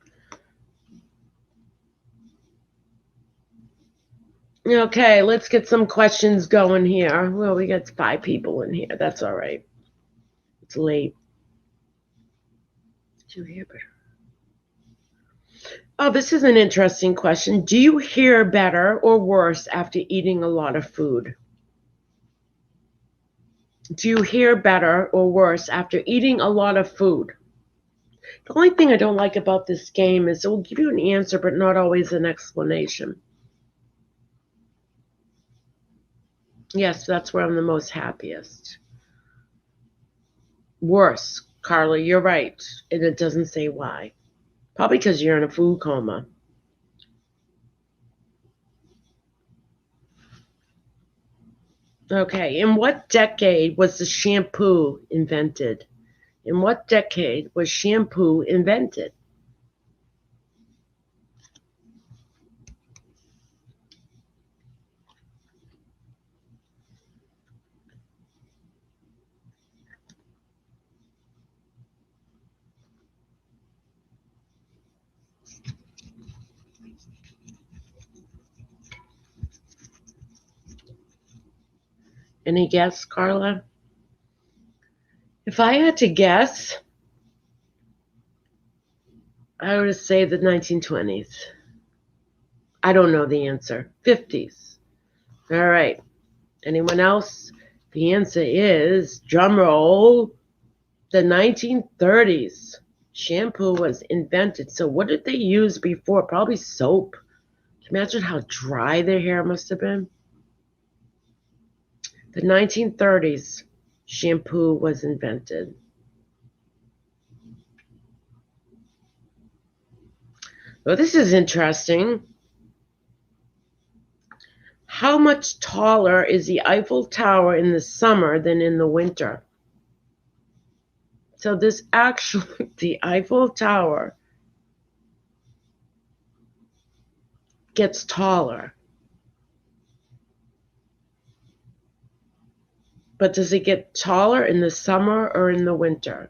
Okay, let's get some questions going here. Well, we got 5 people in here. That's all right. It's late. Do you hear better? Oh, this is an interesting question. Do you hear better or worse after eating a lot of food? Do you hear better or worse after eating a lot of food? The only thing I don't like about this game is it will give you an answer, but not always an explanation. Yes, that's where I'm the most happiest. Worse, Carla, you're right. And it doesn't say why. Probably because you're in a food coma. Okay, in what decade was the shampoo invented? In what decade was shampoo invented? Any guess, Carla? If I had to guess, I would say the 1920s. I don't know the answer. 50s. All right. Anyone else? The answer is, drum roll, the 1930s. Shampoo was invented. So what did they use before? Probably soap. Can you imagine how dry their hair must have been? The 1930s, shampoo was invented. Well, this is interesting. How much taller is the Eiffel Tower in the summer than in the winter? So this actually, the Eiffel Tower gets taller. But does it get taller in the summer or in the winter?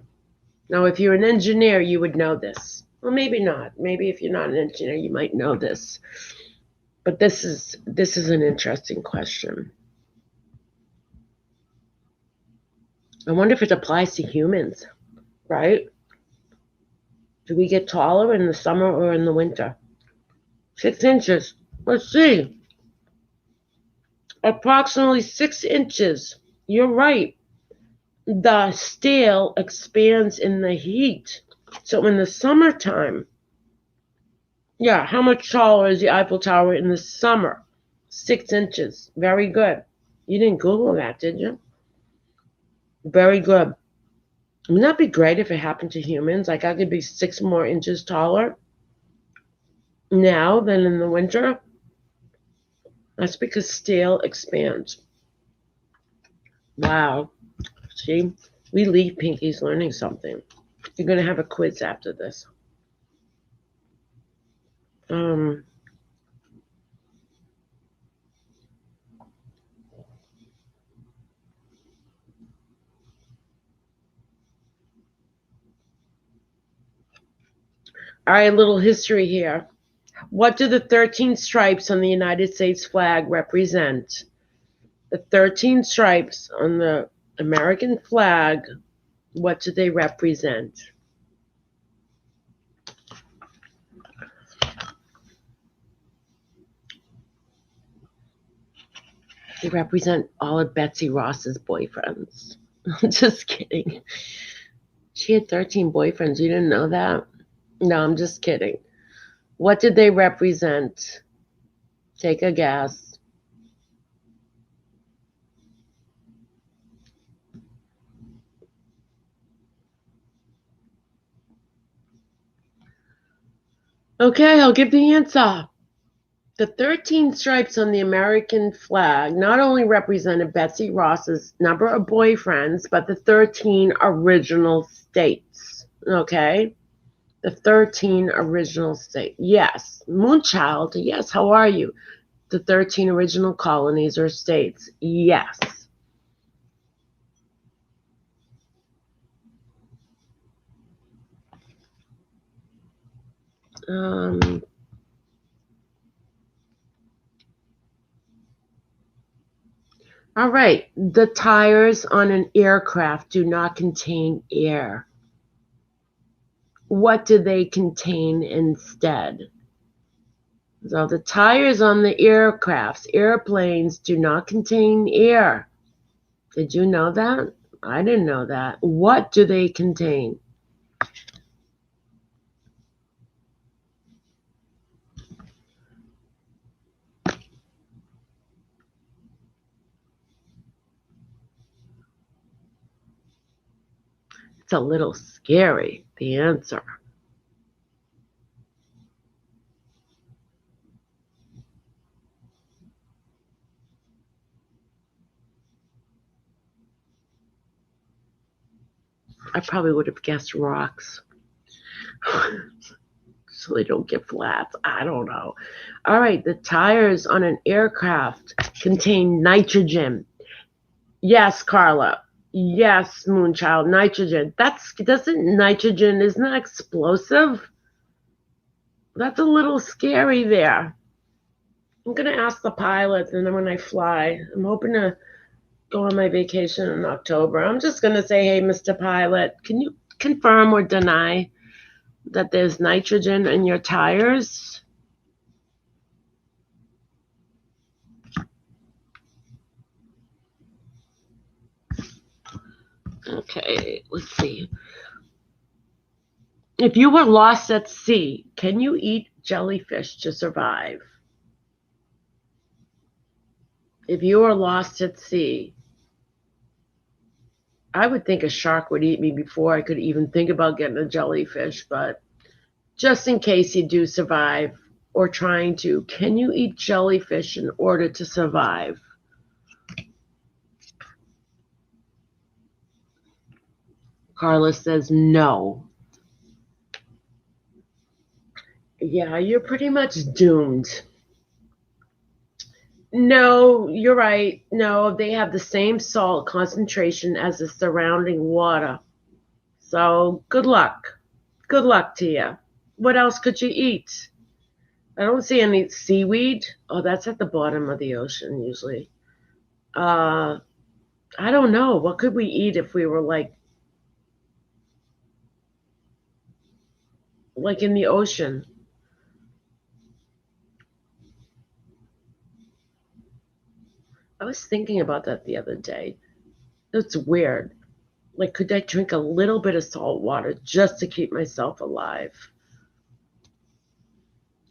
Now, if you're an engineer, you would know this. Well, maybe not. Maybe if you're not an engineer, you might know this. But this is an interesting question. I wonder if it applies to humans, right? Do we get taller in the summer or in the winter? 6 inches. Let's see. Approximately 6 inches. You're right. The steel expands in the heat. So in the summertime, yeah, how much taller is the Eiffel Tower in the summer? 6 inches. Very good. You didn't Google that, did you? Very good. Wouldn't that be great if it happened to humans? Like I could be 6 more inches taller now than in the winter? That's because steel expands. Wow. See, we leave Pinkies learning something. You're going to have a quiz after this. Um, all right, a little history here. What do the 13 stripes on the United States flag represent? The 13 stripes on the American flag, what do they represent? They represent all of Betsy Ross's boyfriends. Just kidding. She had 13 boyfriends. You didn't know that? No, I'm just kidding. What did they represent? Take a guess. Okay, I'll give the answer. The 13 stripes on the American flag not only represented Betsy Ross's number of boyfriends, but the 13 original states. Okay? The 13 original states. Yes. Moonchild, yes, how are you? The 13 original colonies or states. Yes. Um, all right. The tires on an aircraft do not contain air. What do they contain instead? So the tires on the airplanes do not contain air. Did you know that? I didn't know that. What do they contain? It's a little scary, the answer. I probably would have guessed rocks. So they don't get flats. I don't know. All right, the tires on an aircraft contain nitrogen. Yes, Carla. Yes, Moonchild, nitrogen. Doesn't nitrogen, isn't that explosive? That's a little scary there. I'm going to ask the pilots, and then when I fly, I'm hoping to go on my vacation in October. I'm just going to say, hey, Mr. Pilot, can you confirm or deny that there's nitrogen in your tires? Okay, let's see. If you were lost at sea, can you eat jellyfish to survive? If you were lost at sea, I would think a shark would eat me before I could even think about getting a jellyfish, but just in case you do survive or trying to, can you eat jellyfish in order to survive? Carla says no. Yeah, you're pretty much doomed. No, you're right. No, they have the same salt concentration as the surrounding water. So good luck. Good luck to you. What else could you eat? I don't see any seaweed. Oh, that's at the bottom of the ocean usually. Uh, I don't know. What could we eat if we were like in the ocean? I was thinking about that the other day. It's weird. Like, could I drink a little bit of salt water just to keep myself alive?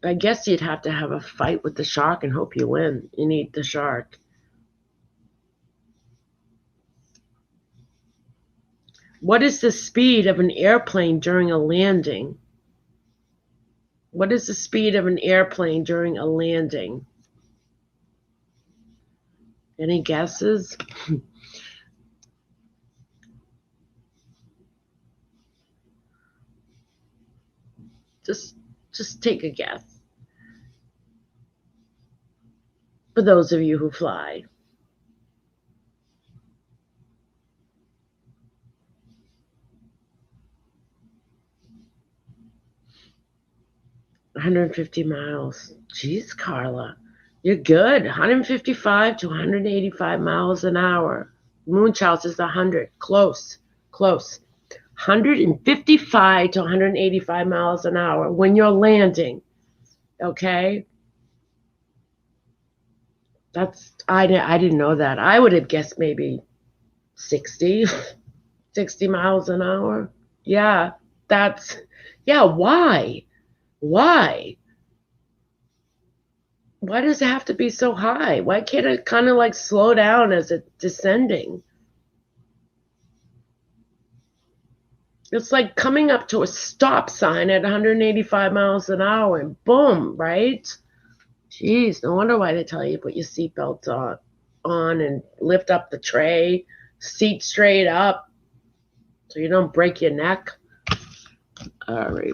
I guess you'd have to have a fight with the shark and hope you win and eat the shark. What is the speed of an airplane during a landing? What is the speed of an airplane during a landing? Any guesses? just just take a guess. for those of you who fly. $150 miles. Jeez, Carla. You're good. 155 to 185 miles an hour. Moonchild is 100. Close. 155 to 185 miles an hour when you're landing. Okay? I didn't know that. I would have guessed maybe 60 miles an hour. Yeah, why? Why? Why does it have to be so high? Why can't it kind of like slow down as it's descending? It's like coming up to a stop sign at 185 miles an hour and boom, right? Jeez, no wonder why they tell you to put your seatbelt on and lift up the tray, seat straight up so you don't break your neck. All right.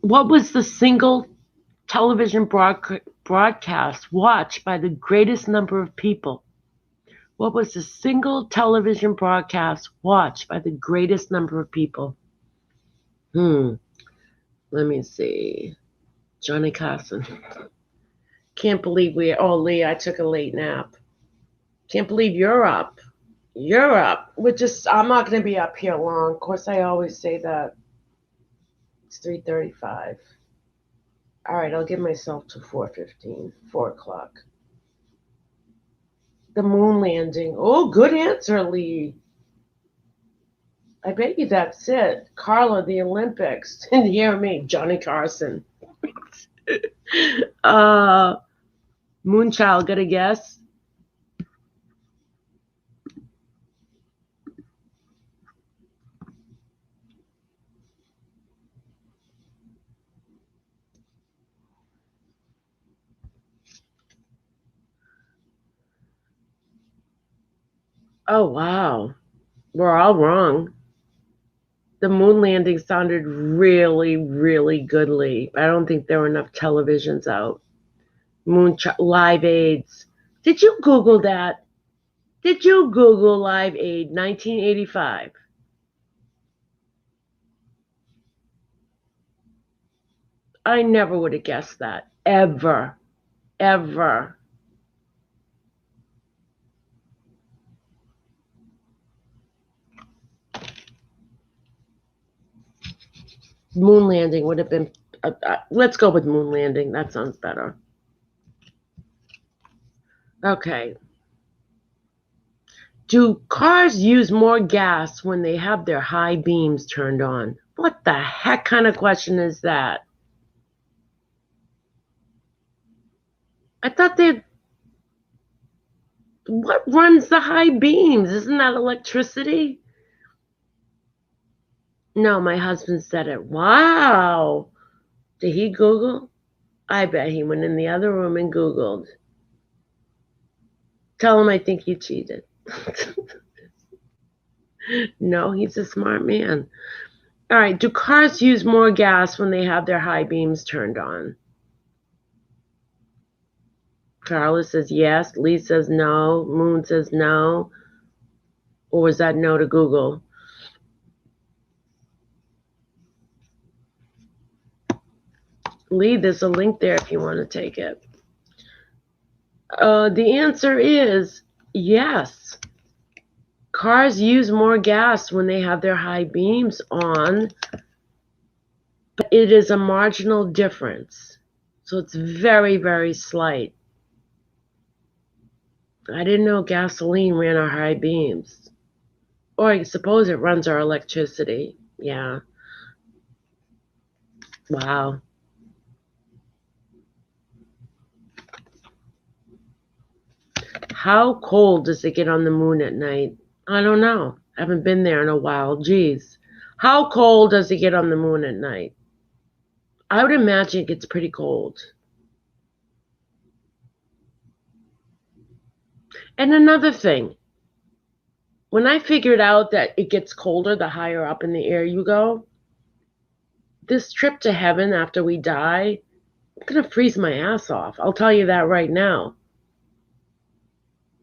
What was the single television broadcast watched by the greatest number of people? What was the single television broadcast watched by the greatest number of people? Let me see. Johnny Carson. Can't believe Lee, I took a late nap. Can't believe you're up. You're up. I'm not going to be up here long. Of course, I always say that. It's 3:35. All right, I'll give myself to 4:15, 4 o'clock. The moon landing. Oh, good answer, Lee. I bet you that's it. Carla, the Olympics. And hear me, Johnny Carson. Moonchild, got a guess? Oh, wow. We're all wrong. The moon landing sounded really, really goodly. I don't think there were enough televisions out. Live Aids. Did you Google that? Did you Google Live Aid 1985? I never would have guessed that. Ever. Ever. Moon landing would have been. Let's go with moon landing. That sounds better. Okay. Do cars use more gas when they have their high beams turned on? What the heck kind of question is that? I thought they. What runs the high beams? Isn't that electricity? No, my husband said it. Wow. Did he Google? I bet he went in the other room and Googled. Tell him I think he cheated. No, he's a smart man. All right. Do cars use more gas when they have their high beams turned on? Carla says yes. Lee says no. Moon says no. Or was that no to Google? Lee, there's a link there if you want to take it. The answer is yes. Cars use more gas when they have their high beams on, but it is a marginal difference. So it's very, very slight. I didn't know gasoline ran our high beams. Or I suppose it runs our electricity. Yeah. Wow. How cold does it get on the moon at night? I don't know. I haven't been there in a while. Geez. How cold does it get on the moon at night? I would imagine it gets pretty cold. And another thing, when I figured out that it gets colder the higher up in the air you go, this trip to heaven after we die, I'm going to freeze my ass off. I'll tell you that right now.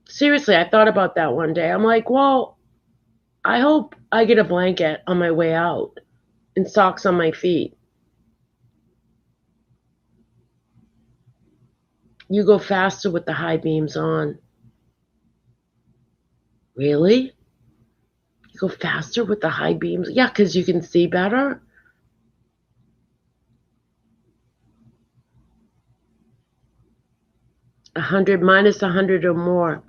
Seriously, I thought about that one day. I'm like, well, I hope I get a blanket on my way out and socks on my feet. You go faster with the high beams on. Really? You go faster with the high beams? Yeah, because you can see better. Minus 100 or more.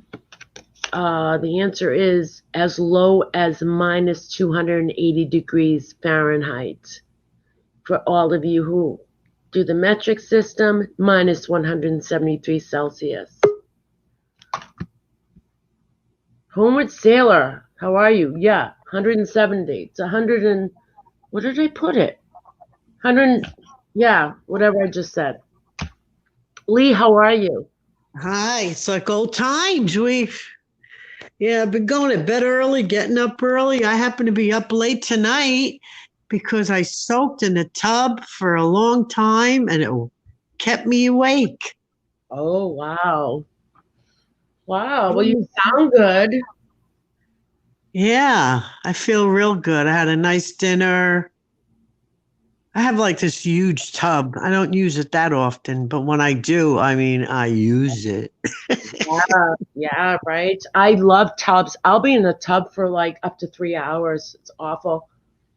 The answer is as low as minus 280 degrees Fahrenheit. For all of you who do the metric system, minus 173 Celsius. Homeward Sailor, how are you? Yeah, 170. It's 100 and, what did I put it? 100, yeah, whatever I just said. Lee, how are you? Hi, it's like old times. I've been going to bed early, getting up early. I happen to be up late tonight because I soaked in the tub for a long time and it kept me awake. Oh, wow. Wow, well, you sound good. Yeah, I feel real good. I had a nice dinner. I have like this huge tub. I don't use it that often, but when I do, I use it. Yeah, right. I love tubs. I'll be in the tub for like up to 3 hours. It's awful.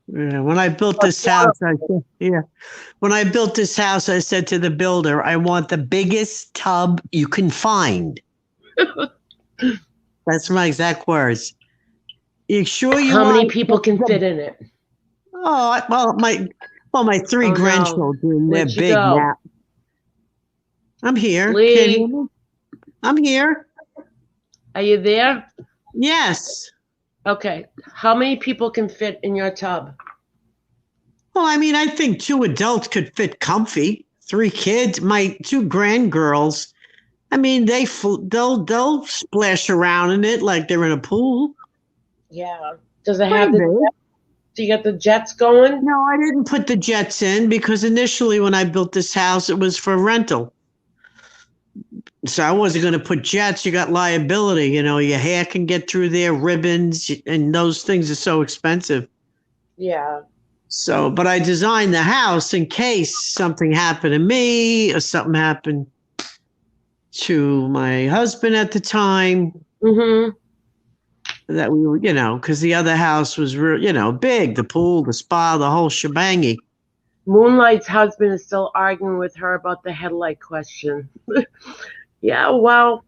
Yeah, when I built this house, when I built this house, I said to the builder, I want the biggest tub you can find. That's my exact words. You sure you How want many people can fit in it? Oh, my three Oh, no. grandchildren, they're Where'd you big go? now. I'm here. Lee. Can't hear me? I'm here. Are you there? Yes. Okay. How many people can fit in your tub? Well, I think 2 adults could fit comfy. 3 kids, my 2 grandgirls. They'll splash around in it like they're in a pool. Yeah. Does it have do you get the jets going? No, I didn't put the jets in because initially when I built this house, it was for rental. So I wasn't going to put jets. You got liability. Your hair can get through there, ribbons, and those things are so expensive. Yeah. So, but I designed the house in case something happened to me or something happened to my husband at the time. Mm-hmm. That we were, because the other house was real, big, the pool, the spa, the whole shebangy. Moonlight's husband is still arguing with her about the headlight question. Yeah, well,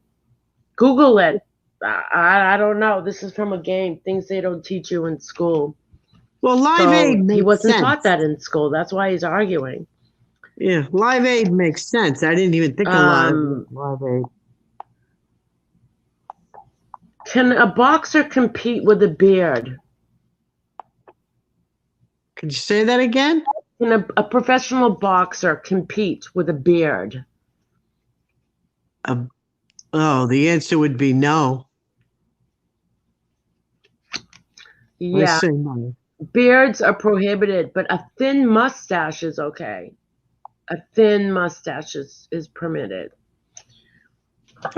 Google it. I don't know. This is from a game. Things they don't teach you in school. Well, Live Aid makes sense. He wasn't taught that in school. That's why he's arguing. Yeah, Live Aid makes sense. I didn't even think of Live Aid. Can a boxer compete with a beard? Could you say that again? Can a professional boxer compete with a beard? The answer would be no. Yeah. Beards are prohibited, but a thin mustache is okay. A thin mustache is permitted.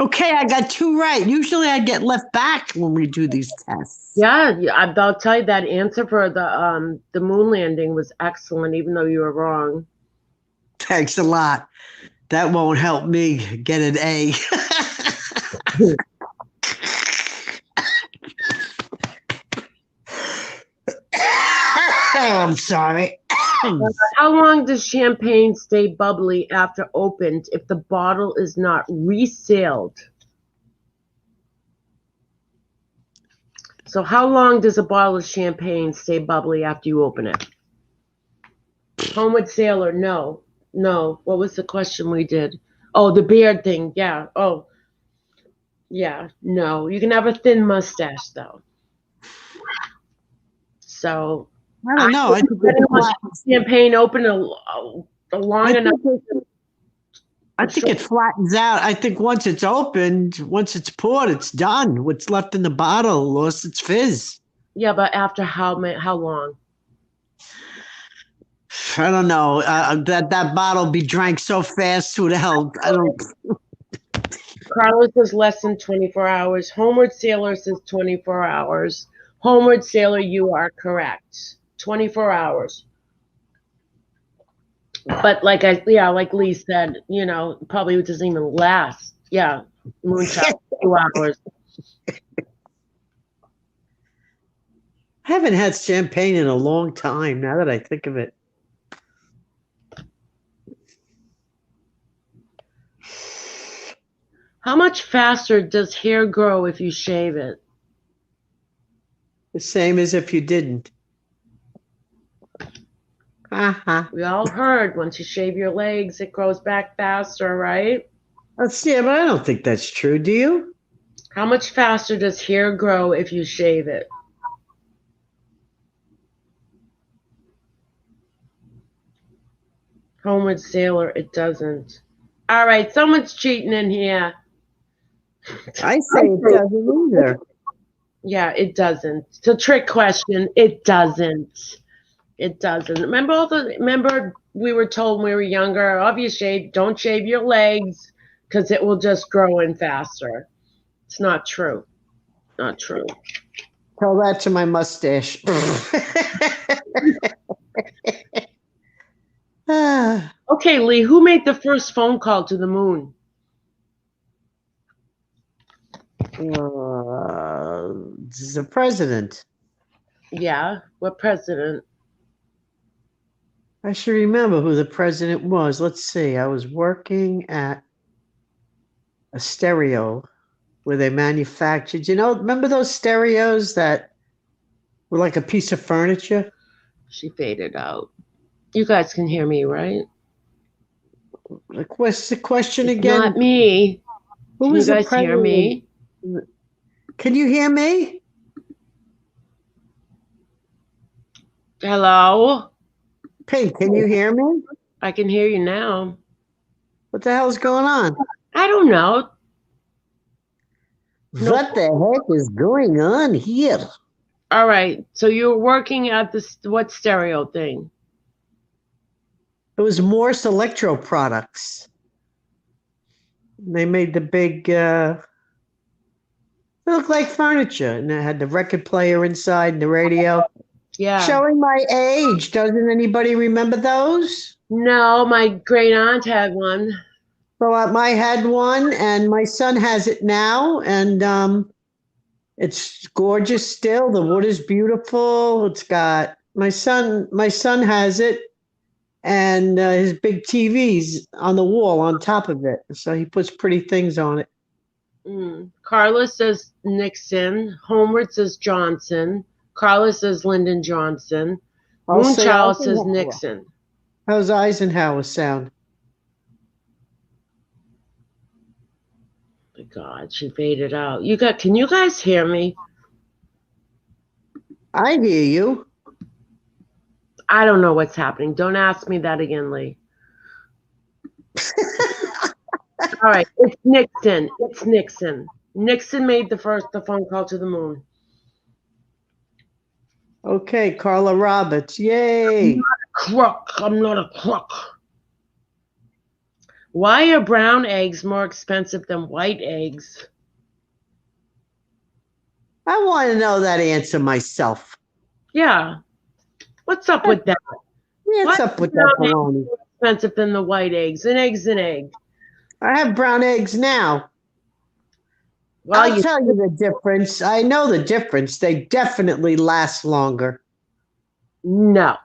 Okay, I got 2 right. Usually I get left back when we do these tests. Yeah, I'll tell you that answer for the moon landing was excellent, even though you were wrong. Thanks a lot. That won't help me get an A. I'm sorry. How long does champagne stay bubbly after opened if the bottle is not resealed? So how long does a bottle of champagne stay bubbly after you open it? Homeward Sailor, no. What was the question we did? Oh, the beard thing, yeah. Oh, yeah, no. You can have a thin mustache, though. So I don't know. I champagne open long I enough. think it flattens out. I think once it's opened, once it's poured, it's done. What's left in the bottle lost its fizz. Yeah, but after how long? I don't know. That bottle be drank so fast. Who the hell? I don't. Carla says less than 24 hours. Homeward Sailor says 24 hours. Homeward Sailor, you are correct. 24 hours. But like Lee said, probably doesn't even last. Yeah, moonshine 2 hours. I haven't had champagne in a long time. Now that I think of it. How much faster does hair grow if you shave it? The same as if you didn't. We all heard once you shave your legs, it grows back faster, right? But I don't think that's true. Do you? How much faster does hair grow if you shave it? Homeward Sailor, it doesn't. All right, someone's cheating in here. I say it doesn't either. Yeah, it doesn't. It's a trick question. It doesn't. It doesn't. Remember we were told when we were younger, don't shave your legs because it will just grow in faster. It's not true. Not true. Tell that to my mustache. Okay, Lee, who made the first phone call to the moon? The president. Yeah, what president? I should remember who the president was. Let's see. I was working at a stereo where they manufactured, remember those stereos that were like a piece of furniture? She faded out. You guys can hear me, right? Like, what's the question It's again? not me. Who Can was you the guys hear president? me? Can you hear me? Hello? Pink, can you hear me? I can hear you now. What the hell's going on? I don't know. What the heck is going on here? All right. So you were working at what stereo thing? It was Morse Electro Products. They made the big, it looked like furniture, and it had the record player inside and the radio. Yeah. Showing my age. Doesn't anybody remember those? No, my great aunt had one. So I had one, and my son has it now, and it's gorgeous still. The wood is beautiful. It's got my son has it, and his big TV's on the wall on top of it. So he puts pretty things on it. Carla says Nixon. Homeward says Johnson. Carla says Lyndon Johnson. Moonchild says Nixon. How's Eisenhower sound? Oh my God, she faded out. Can you guys hear me? I hear you. I don't know what's happening. Don't ask me that again, Lee. All right, it's Nixon. It's Nixon. Nixon made the phone call to the moon. Okay, Carla Roberts. Yay. I'm not a crook. Why are brown eggs more expensive than white eggs? I want to know that answer myself. Yeah. What's up with that? What's up with that baloney? More expensive than the white eggs. An egg's an egg. I have brown eggs now. Well, I'll tell you the difference. I know the difference. They definitely last longer. No.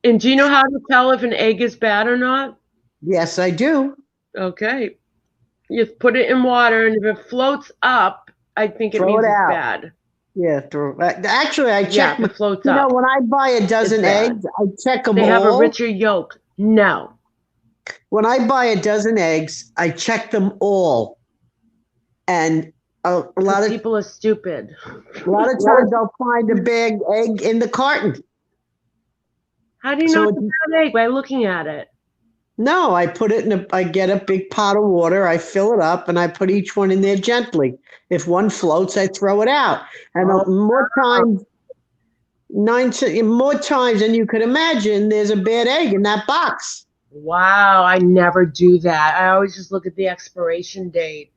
And do you know how to tell if an egg is bad or not? Yes, I do. Okay. You put it in water, and if it floats up, I think it means it's bad. Yeah. Actually, I check. If it floats up. When I buy a dozen eggs, I check them all. They have a richer yolk. No. When I buy a dozen eggs, I check them all. And A lot of People are stupid. times I'll find a big egg in the carton. How do you know it's a bad egg? By looking at it. No, I put it I get a big pot of water, I fill it up, and I put each one in there gently. If one floats, I throw it out. And more times than you could imagine, there's a bad egg in that box. Wow, I never do that. I always just look at the expiration date.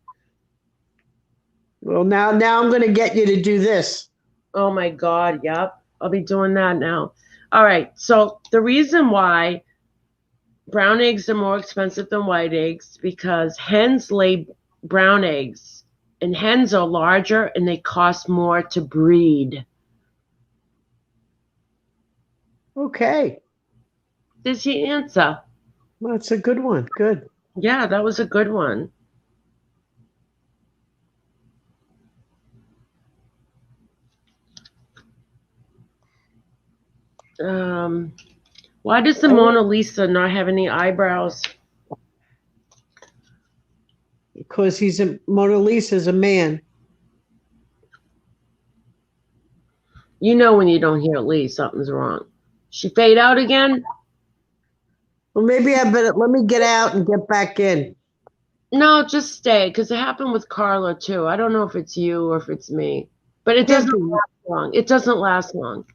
Well, now I'm going to get you to do this. Oh my God, yep. I'll be doing that now. All right, so the reason why brown eggs are more expensive than white eggs because hens lay brown eggs, and hens are larger and they cost more to breed. Okay. There's your answer. Well, that's a good one. Good. Yeah, that was a good one. Why does the Mona Lisa not have any eyebrows? Because Mona Lisa's a man. You know when you don't hear Lee, something's wrong. She fade out again? Well, maybe I better let me get out and get back in. No, just stay, because it happened with Carla too. I don't know if it's you or if it's me, but it doesn't last long. It doesn't last long.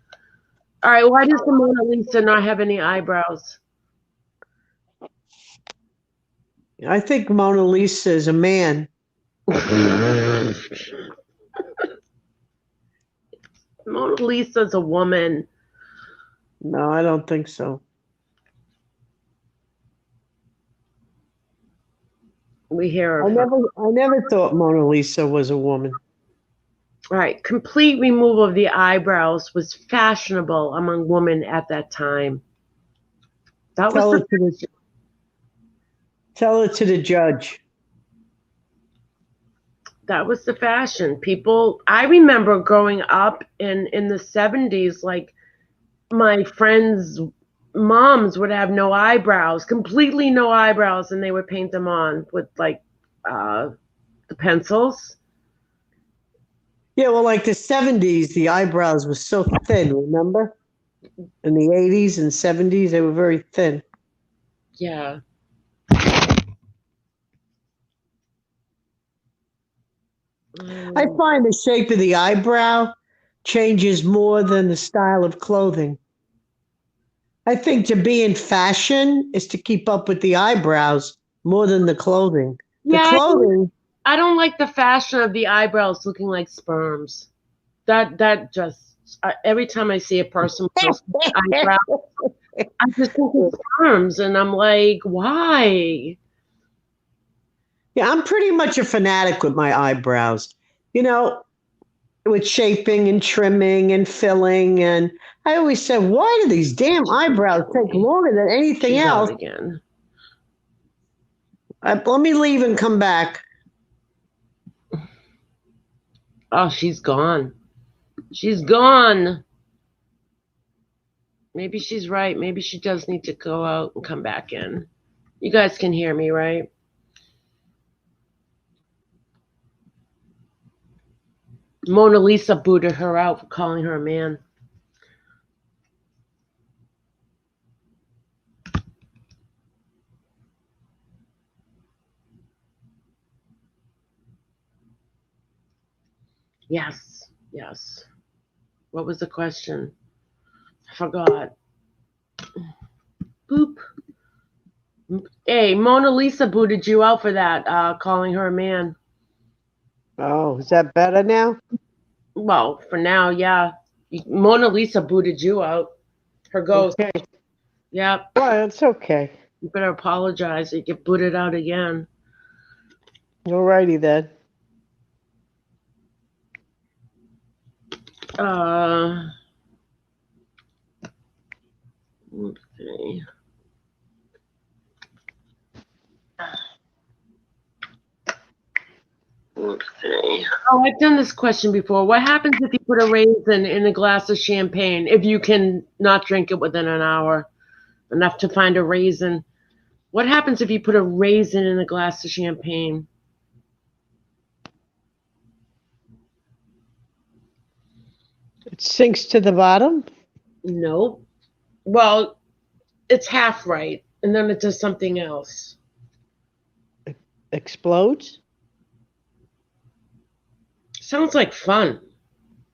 All right, why does the Mona Lisa not have any eyebrows? I think Mona Lisa is a man. Mona Lisa's a woman. No, I don't think so. We hear her. I never thought Mona Lisa was a woman. All right, complete removal of the eyebrows was fashionable among women at that time. That Tell was it to the judge. That was the fashion. People, I remember growing up in the 70s, like my friends' moms would have no eyebrows, completely no eyebrows, and they would paint them on with like the pencils. Yeah, well, like the 70s, the eyebrows were so thin, remember? In the 80s and 70s, they were very thin. Yeah. I find the shape of the eyebrow changes more than the style of clothing. I think to be in fashion is to keep up with the eyebrows more than the clothing. The clothing. I don't like the fashion of the eyebrows looking like sperms. That just every time I see a person with those eyebrows, I just think it's sperms, and I'm like, why? Yeah, I'm pretty much a fanatic with my eyebrows. You know, with shaping and trimming and filling, and I always said, why do these damn eyebrows take longer than anything else? Again. Let me leave and come back. Oh, she's gone. She's gone. Maybe she's right. Maybe she does need to go out and come back in. You guys can hear me, right? Mona Lisa booted her out for calling her a man. Yes, yes. What was the question? I forgot. Boop. Hey, Mona Lisa booted you out for that, calling her a man. Oh, is that better now? Well, for now, yeah. Mona Lisa booted you out. Her ghost. Okay. Yep. Well, it's okay. You better apologize. You get booted out again. Alrighty then. Let's see. Let's see. Oh, I've done this question before. What happens if you put a raisin in a glass of champagne if you can not drink it within an hour? Enough to find a raisin. What happens if you put a raisin in a glass of champagne? It sinks to the bottom. Nope. Well, it's half right, and then it does something else. Explodes. Sounds like fun.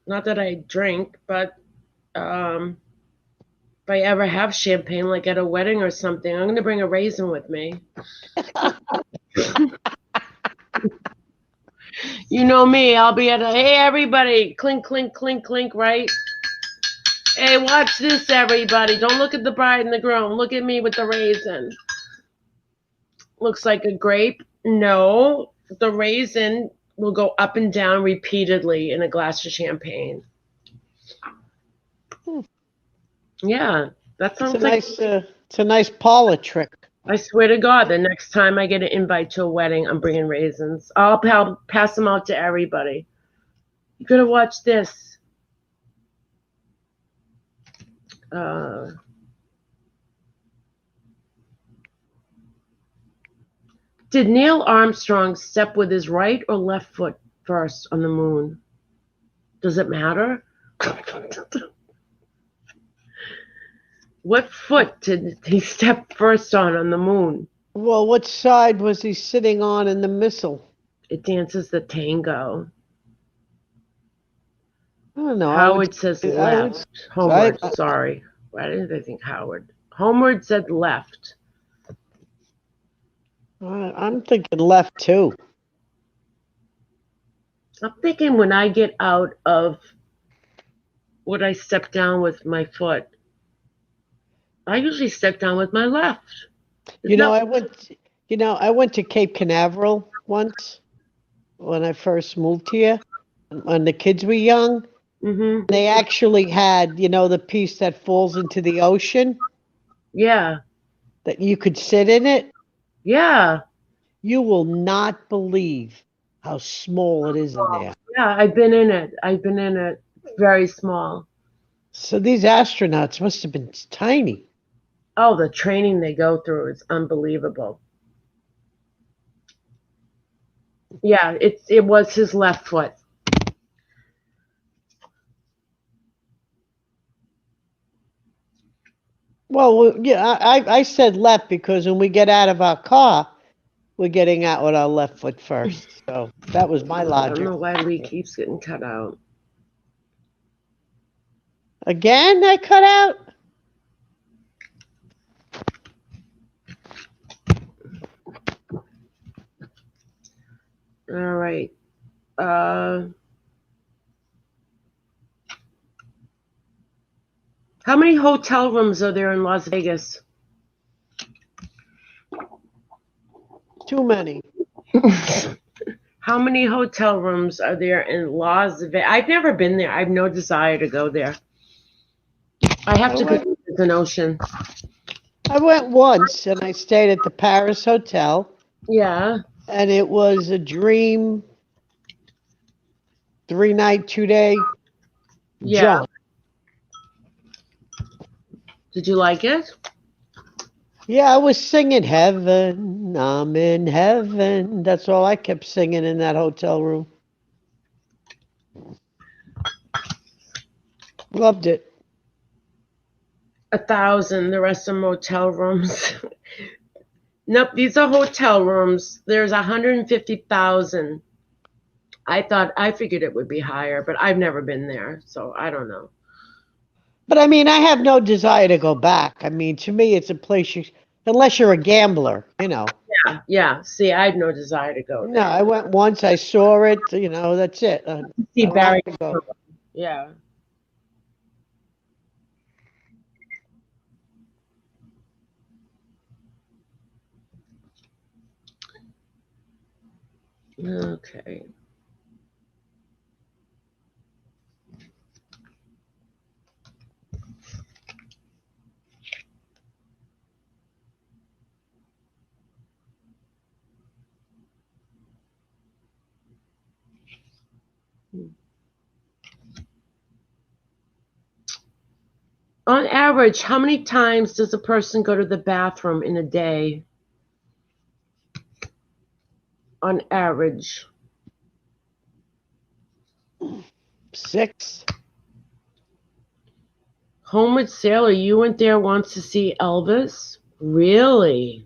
Not that I drink, but if I ever have champagne, like at a wedding or something, I'm going to bring a raisin with me. You know me, I'll be at a, hey, everybody, clink, clink, clink, clink, right? Hey, watch this, everybody. Don't look at the bride and the groom. Look at me with the raisin. Looks like a grape. No, the raisin will go up and down repeatedly in a glass of champagne. Yeah, that sounds like. It's a nice parlor trick. I swear to God, the next time I get an invite to a wedding, I'm bringing raisins. I'll pass them out to everybody. You gotta watch this. Did Neil Armstrong step with his right or left foot first on the moon? Does it matter? What foot did he step first on the moon? Well, what side was he sitting on in the missile? It dances the tango. I don't know. Howard says left. Homeward, sorry. Why didn't I think Howard? Homeward said left. I'm thinking left too. I'm thinking when I get out of what I step down with my foot, I usually step down with my left. I went to Cape Canaveral once when I first moved here when the kids were young. Mm-hmm. They actually had, the piece that falls into the ocean. Yeah. That you could sit in it. Yeah. You will not believe how small it is in there. Yeah, I've been in it. It's very small. So these astronauts must have been tiny. Oh, the training they go through is unbelievable. Yeah, it was his left foot. Well, yeah, I said left because when we get out of our car, we're getting out with our left foot first. So that was my logic. I don't know why Lee keeps getting cut out. Again, I cut out? All right. How many hotel rooms are there in Las Vegas? Too many. How many hotel rooms are there in Las Vegas? I've never been there. I have no desire to go there. I have to go to the ocean. I went once and I stayed at the Paris Hotel. Yeah. And it was a dream 3-night, 2-day jump. Did you like it? Yeah, I was singing Heaven, I'm in heaven. That's all I kept singing in that hotel room. Loved it. 1,000. The rest are motel rooms. Nope, these are hotel rooms. There's 150,000. I figured it would be higher, but I've never been there, so I don't know. But I mean, I have no desire to go back. I mean, to me, it's a place unless you're a gambler, Yeah. See, I have no desire to go there. No, I went once. I saw it. That's it. See Barry. Yeah. Okay. On average, how many times does a person go to the bathroom in a day? On average. 6. Homeward Sailor, you went there once to see Elvis? Really?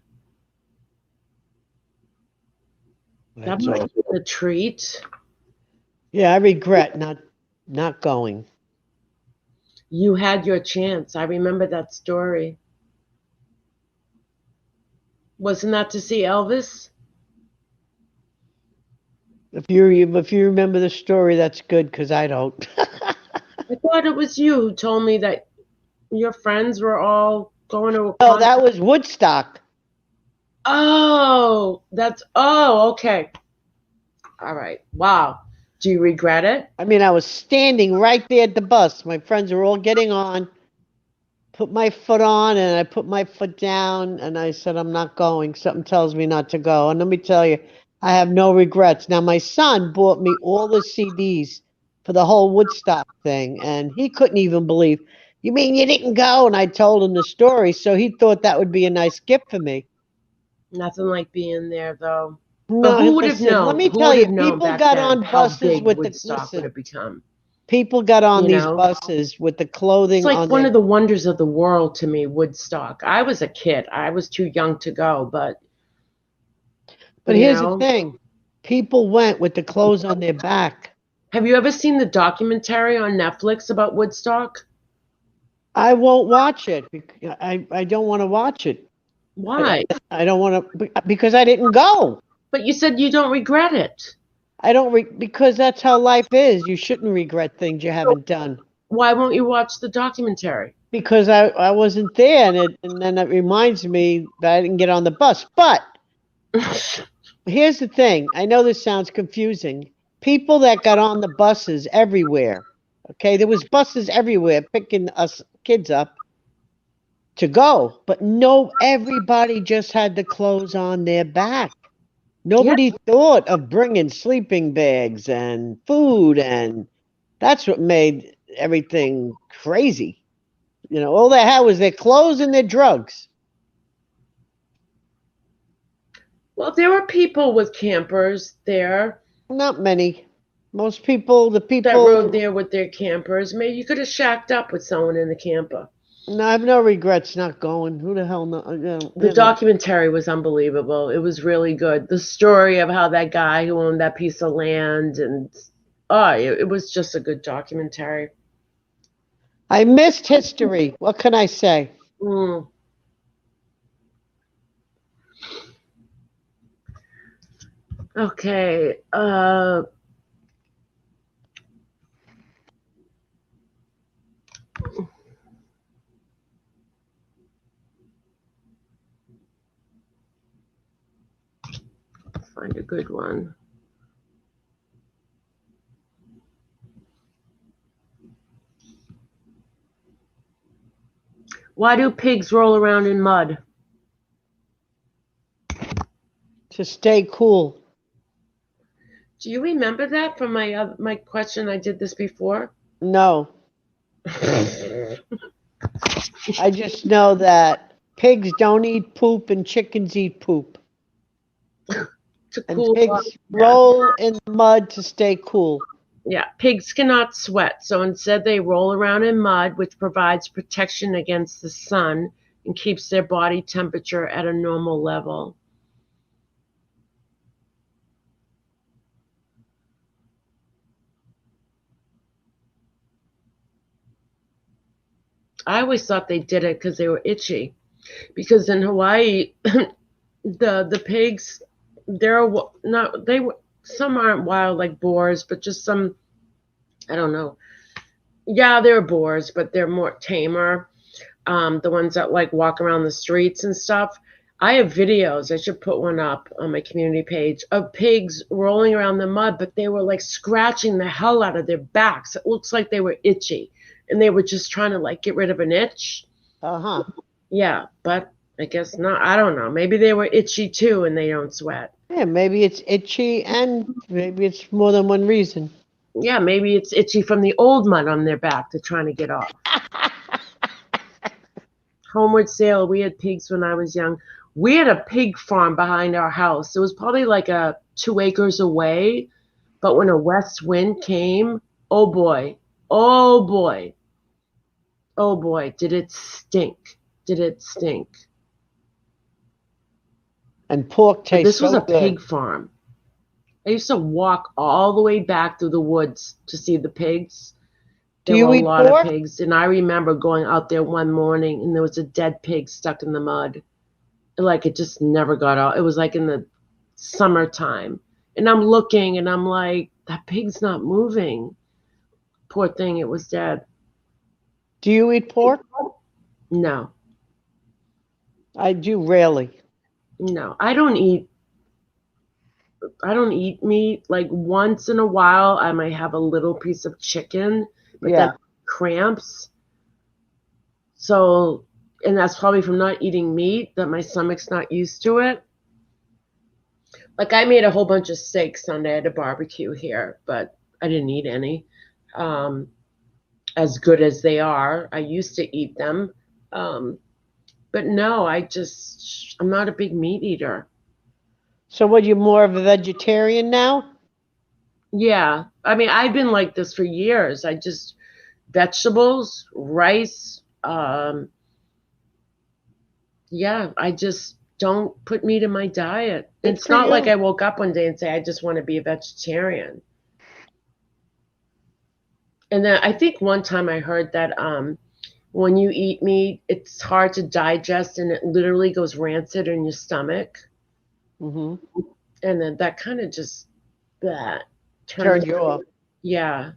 That That's all. must be a treat. Yeah, I regret not going. You had your chance. I remember that story. Wasn't that to see Elvis? If you remember the story, that's good because I don't. I thought it was you who told me that your friends were all going to a No, concert. that was Woodstock. Oh, okay. All right. Wow. Do you regret it? I mean, I was standing right there at the bus. My friends were all getting on. Put my foot on and I put my foot down and I said, I'm not going. Something tells me not to go. And let me tell you, I have no regrets. Now, my son bought me all the CDs for the whole Woodstock thing, and he couldn't even believe, you mean you didn't go? And I told him the story, so he thought that would be a nice gift for me. Nothing like being there, though. But No, who would have listen, let known? me Who tell would you, have known people back got then on how buses big with the, Woodstock would listen, have become? people got on You these know? buses with the It's clothing like on one their. of the wonders of the world to me, Woodstock. I was a kid. I was too young to go, but But you here's the know, thing, people went with the clothes on their back. have you ever seen the documentary on Netflix about Woodstock? I won't watch it. I don't want to watch it. I, Why? I don't want to because I didn't go. But you said you don't regret it. I don't because that's how life is. You shouldn't regret things you So haven't done. why won't you watch the documentary? Because I wasn't there, and then it reminds me that I didn't get on the bus. But here's the thing. I know this sounds confusing. People that got on the buses everywhere. Okay, there was buses everywhere picking us kids up to go, but no, everybody just had the clothes on their back. Yeah. Nobody thought of bringing sleeping bags and food, and that's what made everything crazy. All they had was their clothes and their drugs. Well, there were people with campers there Not many. Most people, the that rode people, there with their campers. Maybe you could have shacked up with someone in the camper. no, I have no regrets not going. Who the hell, no, The documentary was unbelievable. It was really good. The story of how that guy who owned that piece of land and it was just a good documentary. I missed history. What can I say? Mm. Okay. Find a good one. Why do pigs roll around in mud? To stay cool. Do you remember that from my question? I did this before. No, To I just know that pigs don't eat poop and chickens eat poop. And cool off. pigs roll in the mud to stay cool. Yeah, pigs cannot sweat, so instead they roll around in mud, which provides protection against the sun and keeps their body temperature at a normal level. I always thought they did it because they were itchy. Because in Hawaii, the pigs, they're not they were some aren't wild like boars, but just some I don't know. Yeah, they're boars, but they're more tamer. The ones that like walk around the streets and stuff. I have videos. I should put one up on my community page of pigs rolling around the mud, but they were like scratching the hell out of their backs. It looks like they were itchy, and they were just trying to like get rid of an itch. Uh-huh. Yeah, but I guess not. I don't know. Maybe they were itchy too, and they don't sweat. Yeah, maybe it's itchy and maybe it's more than one reason. Yeah, maybe it's itchy from the old mud on their back they're trying to get off. Homeward Sailor, we had pigs when I was young. We had a pig farm behind our house. It was probably like 2 acres away. But when a west wind came, oh boy, Oh boy, did it stink. Did it stink. And pork But tastes this was so a good. pig farm. I used to walk all the way back through the woods to see the pigs. Do There were you a eat lot of pork? pigs. And I remember going out there one morning and there was a dead pig stuck in the mud. Like it just never got out. It was like in the summertime. And I'm looking and I'm like, that pig's not moving. Poor thing, it was dead. Do you eat pork? No, I do rarely. no. I don't eat meat. Like once in a while I might have a little piece of chicken, but Yeah. that cramps. So, and that's probably from not eating meat, that my stomach's not used to it. Like I made a whole bunch of steak Sunday at a barbecue here, but I didn't eat any. Um, as good as they are, I used to eat them. Um, but no, I'm not a big meat eater. So what, you more of a vegetarian now? Yeah, I mean, I've been like this for years. I just vegetables, rice. Yeah, I just don't put meat in my diet. Good It's for not like you. I woke up one day and say I just want to be a vegetarian. And then I think one time I heard that when you eat meat, it's hard to digest and it literally goes rancid in your stomach. Hmm. And then that kind of just that Turn turns you off. yeah.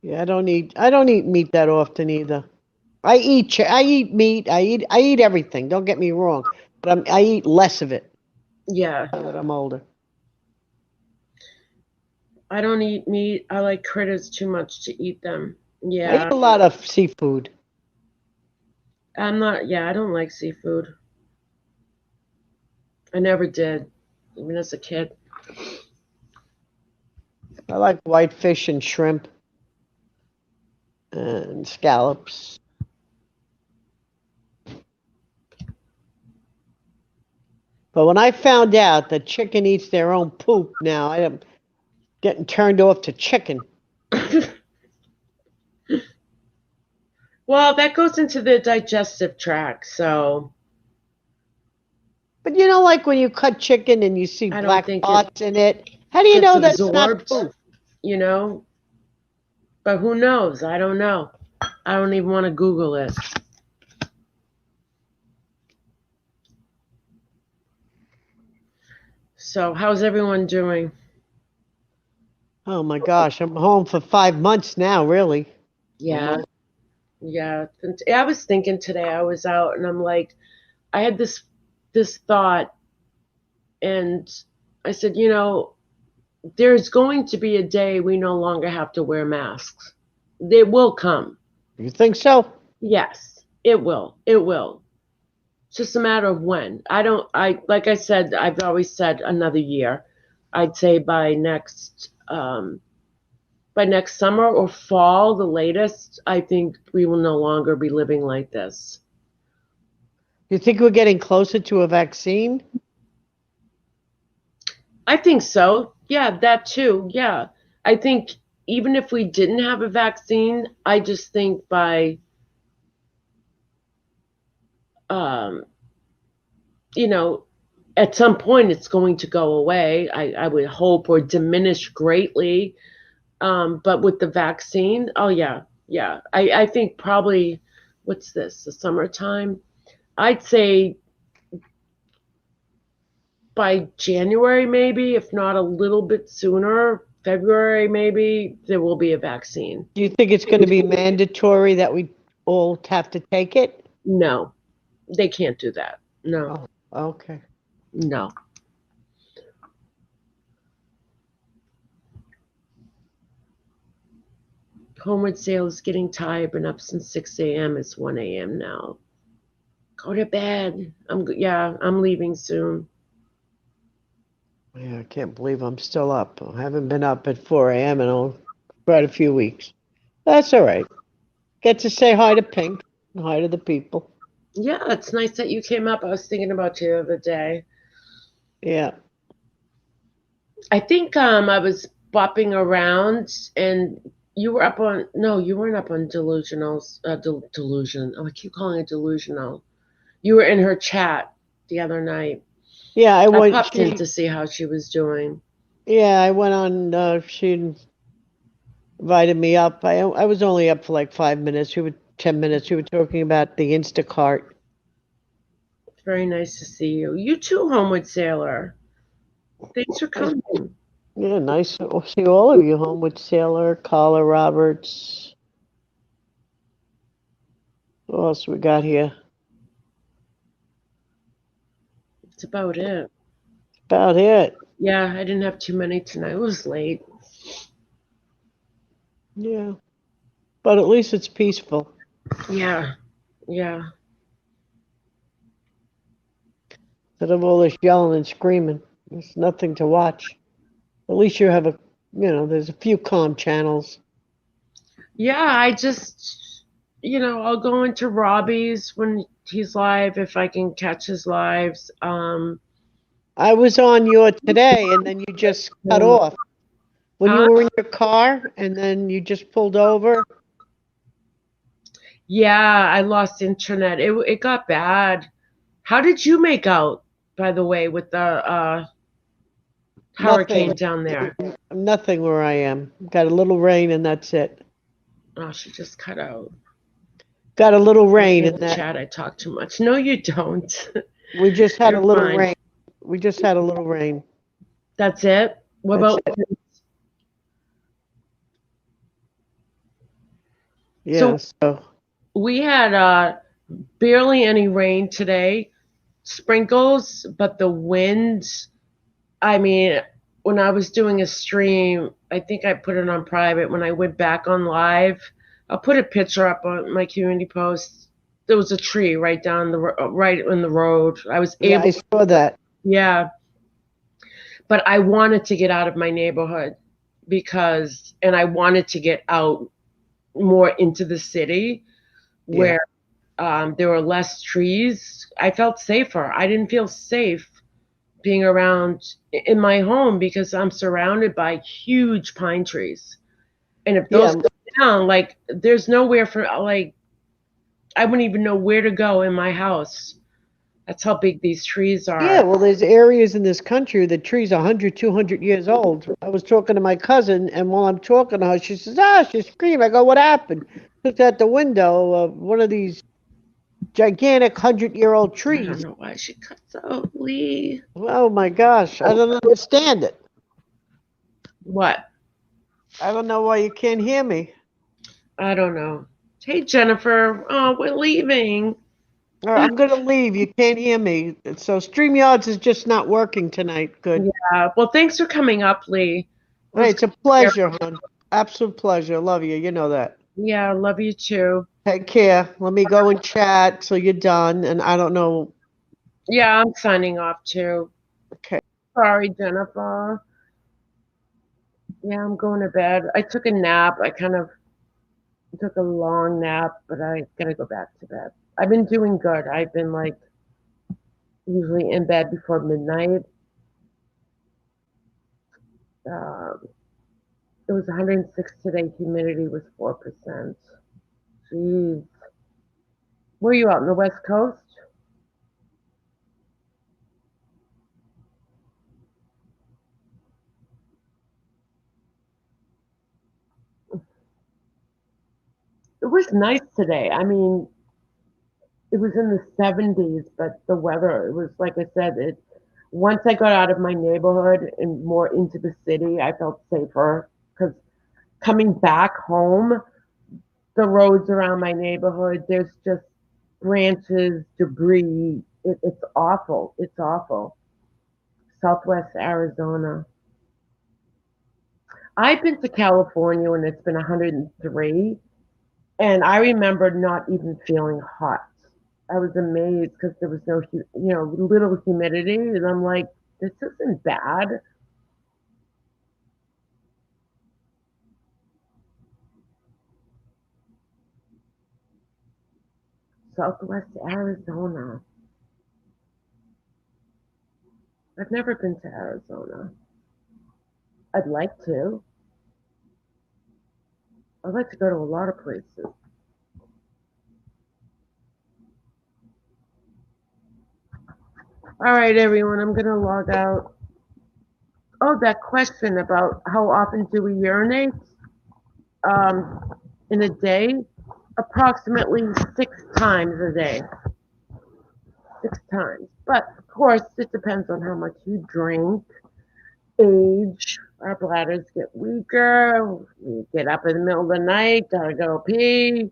Yeah, I don't eat meat that often either. I eat meat. I eat everything. Don't get me wrong, but I eat less of it Yeah. now that I'm older. I don't eat meat. I like critters too much to eat them. I eat Yeah. a lot of seafood. I don't like seafood. I never did, even as a kid. I like whitefish and shrimp and scallops. But when I found out that chicken eats their own poop, now I am getting turned off to chicken. Well, that goes into the digestive tract, so But like when you cut chicken and you see I don't black think it spots in it, how do you gets know that's not absorbed, poop? you know? But who knows? I don't know. I don't even want to Google it. So, how's everyone doing? Oh my gosh, I'm home for 5 months now, really. Yeah, Almost. yeah. I was thinking today, I was out and I'm like, I had this thought and I said, there's going to be a day we no longer have to wear masks. It will come. You think so? Yes, it will. It will. It's just a matter of when. Like I said, I've always said another year. I'd say by next summer or fall, the latest, I think we will no longer be living like this. You think we're getting closer to a vaccine? I think so. Yeah, that too. Yeah. I think even if we didn't have a vaccine, I just think by um, you know, at some point it's going to go away. I would hope or diminish greatly. But with the vaccine, oh yeah, yeah. I think probably what's this, the summertime? I'd say by January maybe, if not a little bit sooner, February maybe, there will be a vaccine. Do you think it's going to be mandatory that we all have to take it? No, they can't do that. No, Oh, okay. no. Homeward Sale is getting tired. Been up since 6 a.m. It's 1 a.m. now. Go to bed. I'm leaving soon. Yeah, I can't believe I'm still up. I haven't been up at 4 a.m. in quite a few weeks. That's all right. Get to say hi to Pink and hi to the people. Yeah, it's nice that you came up. I was thinking about you the other day. Yeah. I think I was bopping around and You were up on no, you weren't up on delusionals. Delusion. Oh, I keep calling it delusional. You were in her chat the other night. Yeah, I I went. popped in to see how she was doing. Yeah, I went on. She invited me up. I was only up for like 5 minutes. 10 minutes. We were talking about the Instacart. It's very nice to see you. You too, Homeward Sailor. Thanks for coming. Yeah, nice to see all of you. Homewood Sailor, Carla Roberts. What else we got here? That's about it. About it. Yeah, I didn't have too many tonight. It was late. Yeah, but at least it's peaceful. Yeah, yeah. Instead of all this yelling and screaming, there's nothing to watch. At least you have there's a few calm channels. Yeah, I just, I'll go into Robbie's when he's live if I can catch his lives. I was on your today, and then you just cut off when you Huh? were in your car, and then you just pulled over. Yeah, I lost internet. It got bad. How did you make out, by the way, with the hurricane Nothing, down there? nothing where I am. Got a little rain, and that's it. Oh, she just cut out. Got a little I rain in can't that. chat. I talk too much. No, you don't. We just had a You're little fine. rain. We just had a little rain. That's it. What That's about? it. So Yeah. So we had barely any rain today, sprinkles, but the winds. I mean, when I was doing a stream, I think I put it on private. When I went back on live, I'll put a picture up on my community post. There was a tree right down right in the road. I was yeah, able, I saw that. yeah, but I wanted to get out of my neighborhood and I wanted to get out more into the city Yeah. where there were less trees. I felt safer. I didn't feel safe being around in my home because I'm surrounded by huge pine trees. And if those Yeah. go down, like there's nowhere for like I wouldn't even know where to go in my house. That's how big these trees Yeah, are. well, there's areas in this country the trees are 100, 200 years old. I was talking to my cousin, and while I'm talking to her, she says, she screamed. I go, what happened? Looked at the window of one of these gigantic 100-year-old I don't trees. know why she cuts out Lee. Oh my gosh, I don't understand it. What? I don't know why you can't hear me. I don't know. Hey Jennifer, oh we're leaving. I'm going to leave. You can't hear me. So StreamYards is just not working tonight. Good. Yeah. Well, thanks for coming up, Lee. It Hey, was it's a good to hear. pleasure, hon. Absolute pleasure. Love you. You know that. Yeah, love you too. Take care. Let me go and chat so you're done. And I don't know. Yeah, I'm signing off too. Okay. Sorry, Jennifer. Yeah, I'm going to bed. I took a nap. I kind of took a long nap, but I gotta go back to bed. I've been doing good. I've been like usually in bed before midnight. Um, it was 106 today. Humidity was 4%. Jeez. Were you out on the West Coast? It was nice today. I mean, it was in the 70s, but the weather, it was like I said, once I got out of my neighborhood and more into the city, I felt safer because coming back home, the roads around my neighborhood, there's just branches, debris. It's awful. It's awful. Southwest Arizona. I've been to California when it's been 103, and I remember not even feeling hot. I was amazed because there was no, little humidity, and I'm like, this isn't bad. Southwest Arizona. I've never been to Arizona. I'd like to. I'd like to go to a lot of places. All right, everyone, I'm going to log out. Oh, that question about how often do we urinate in a day? Approximately 6 times a day. 6 times. But of course, it depends on how much you drink, age. Our bladders get weaker. We get up in the middle of the night, gotta go pee.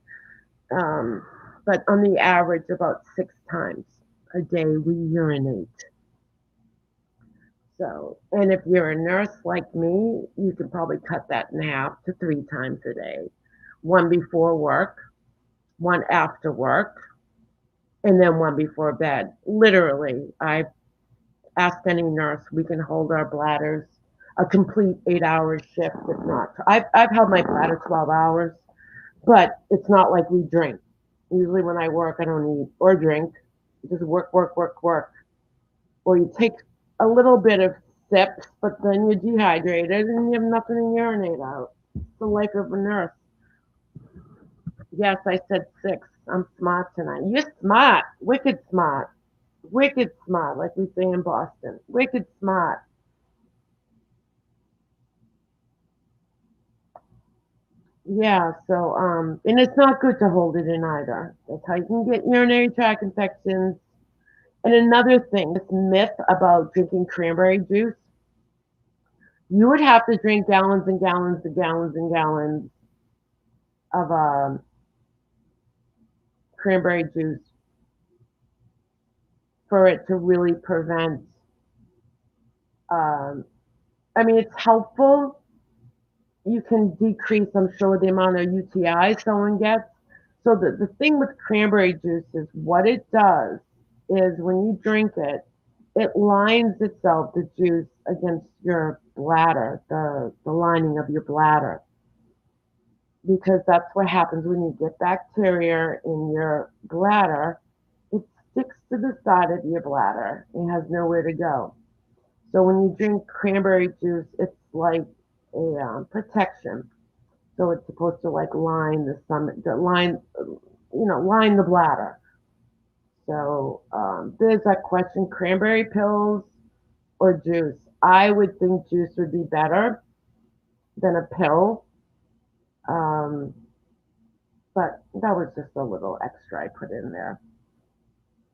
Um, but on the average, about 6 times a day we urinate. So, and if you're a nurse like me, you could probably cut that in half to 3 times a day. One before work, one after work, and then one before bed. Literally, I ask any nurse, we can hold our bladders a complete 8 hour shift, if not. I've held my bladder 12 hours, but it's not like we drink. Usually when I work, I don't eat or drink. Just work, work, work, work. Or you take a little bit of sips, but then you're dehydrated and you have nothing to urinate out. It's the life of a nurse. Yes, I said 6. I'm smart tonight. You're smart. Wicked smart. Wicked smart, like we say in Boston. Wicked smart. Yeah, so and it's not good to hold it in either. That's how you can get urinary tract infections. And another thing, this myth about drinking cranberry juice, you would have to drink gallons and gallons and gallons and gallons of cranberry juice for it to really prevent. Um, I mean, it's helpful. You can decrease, I'm sure, the amount of UTIs someone gets. So the thing with cranberry juice is what it does is when you drink it, it lines itself, the juice, against your bladder, the lining of your bladder. Because that's what happens when you get bacteria in your bladder. It sticks to the side of your bladder. It has nowhere to go. So when you drink cranberry juice, it's like a protection. So it's supposed to like line the line, line the bladder. So there's that question: cranberry pills or juice? I would think juice would be better than a pill. Um, but that was just a little extra I put in there.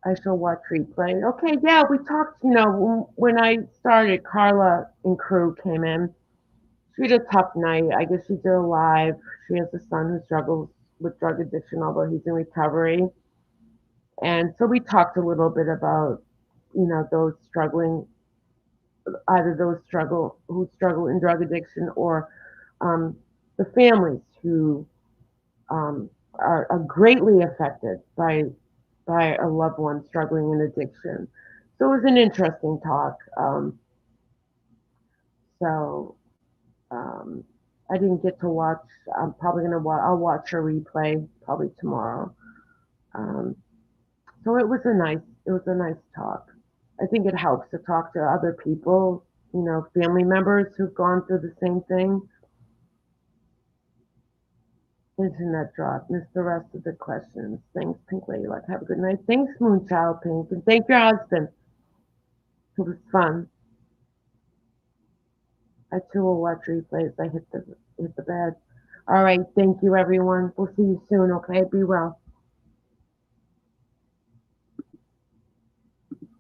I shall watch replay. Okay, yeah, we talked, when I started, Carla and crew came in. She had a tough night. I guess she's still alive. She has a son who struggles with drug addiction, although he's in recovery. And so we talked a little bit about, those struggling, either those who struggle in drug addiction or um, the families who are greatly affected by a loved one struggling in addiction. So it was an interesting talk. So um, I didn't get to watch. I'm probably gonna watch. I'll watch a replay probably tomorrow. Um, so it was a nice talk. I think it helps to talk to other people, family members who've gone through the same thing. Internet drop. Missed the rest of the questions. Thanks, Pink Lady Luck. Have a good night. Thanks, Moonchild Pink, and thank your husband. It was fun. I too will watch replays. I hit the bed. All right. Thank you, everyone. We'll see you soon. Okay. Be well.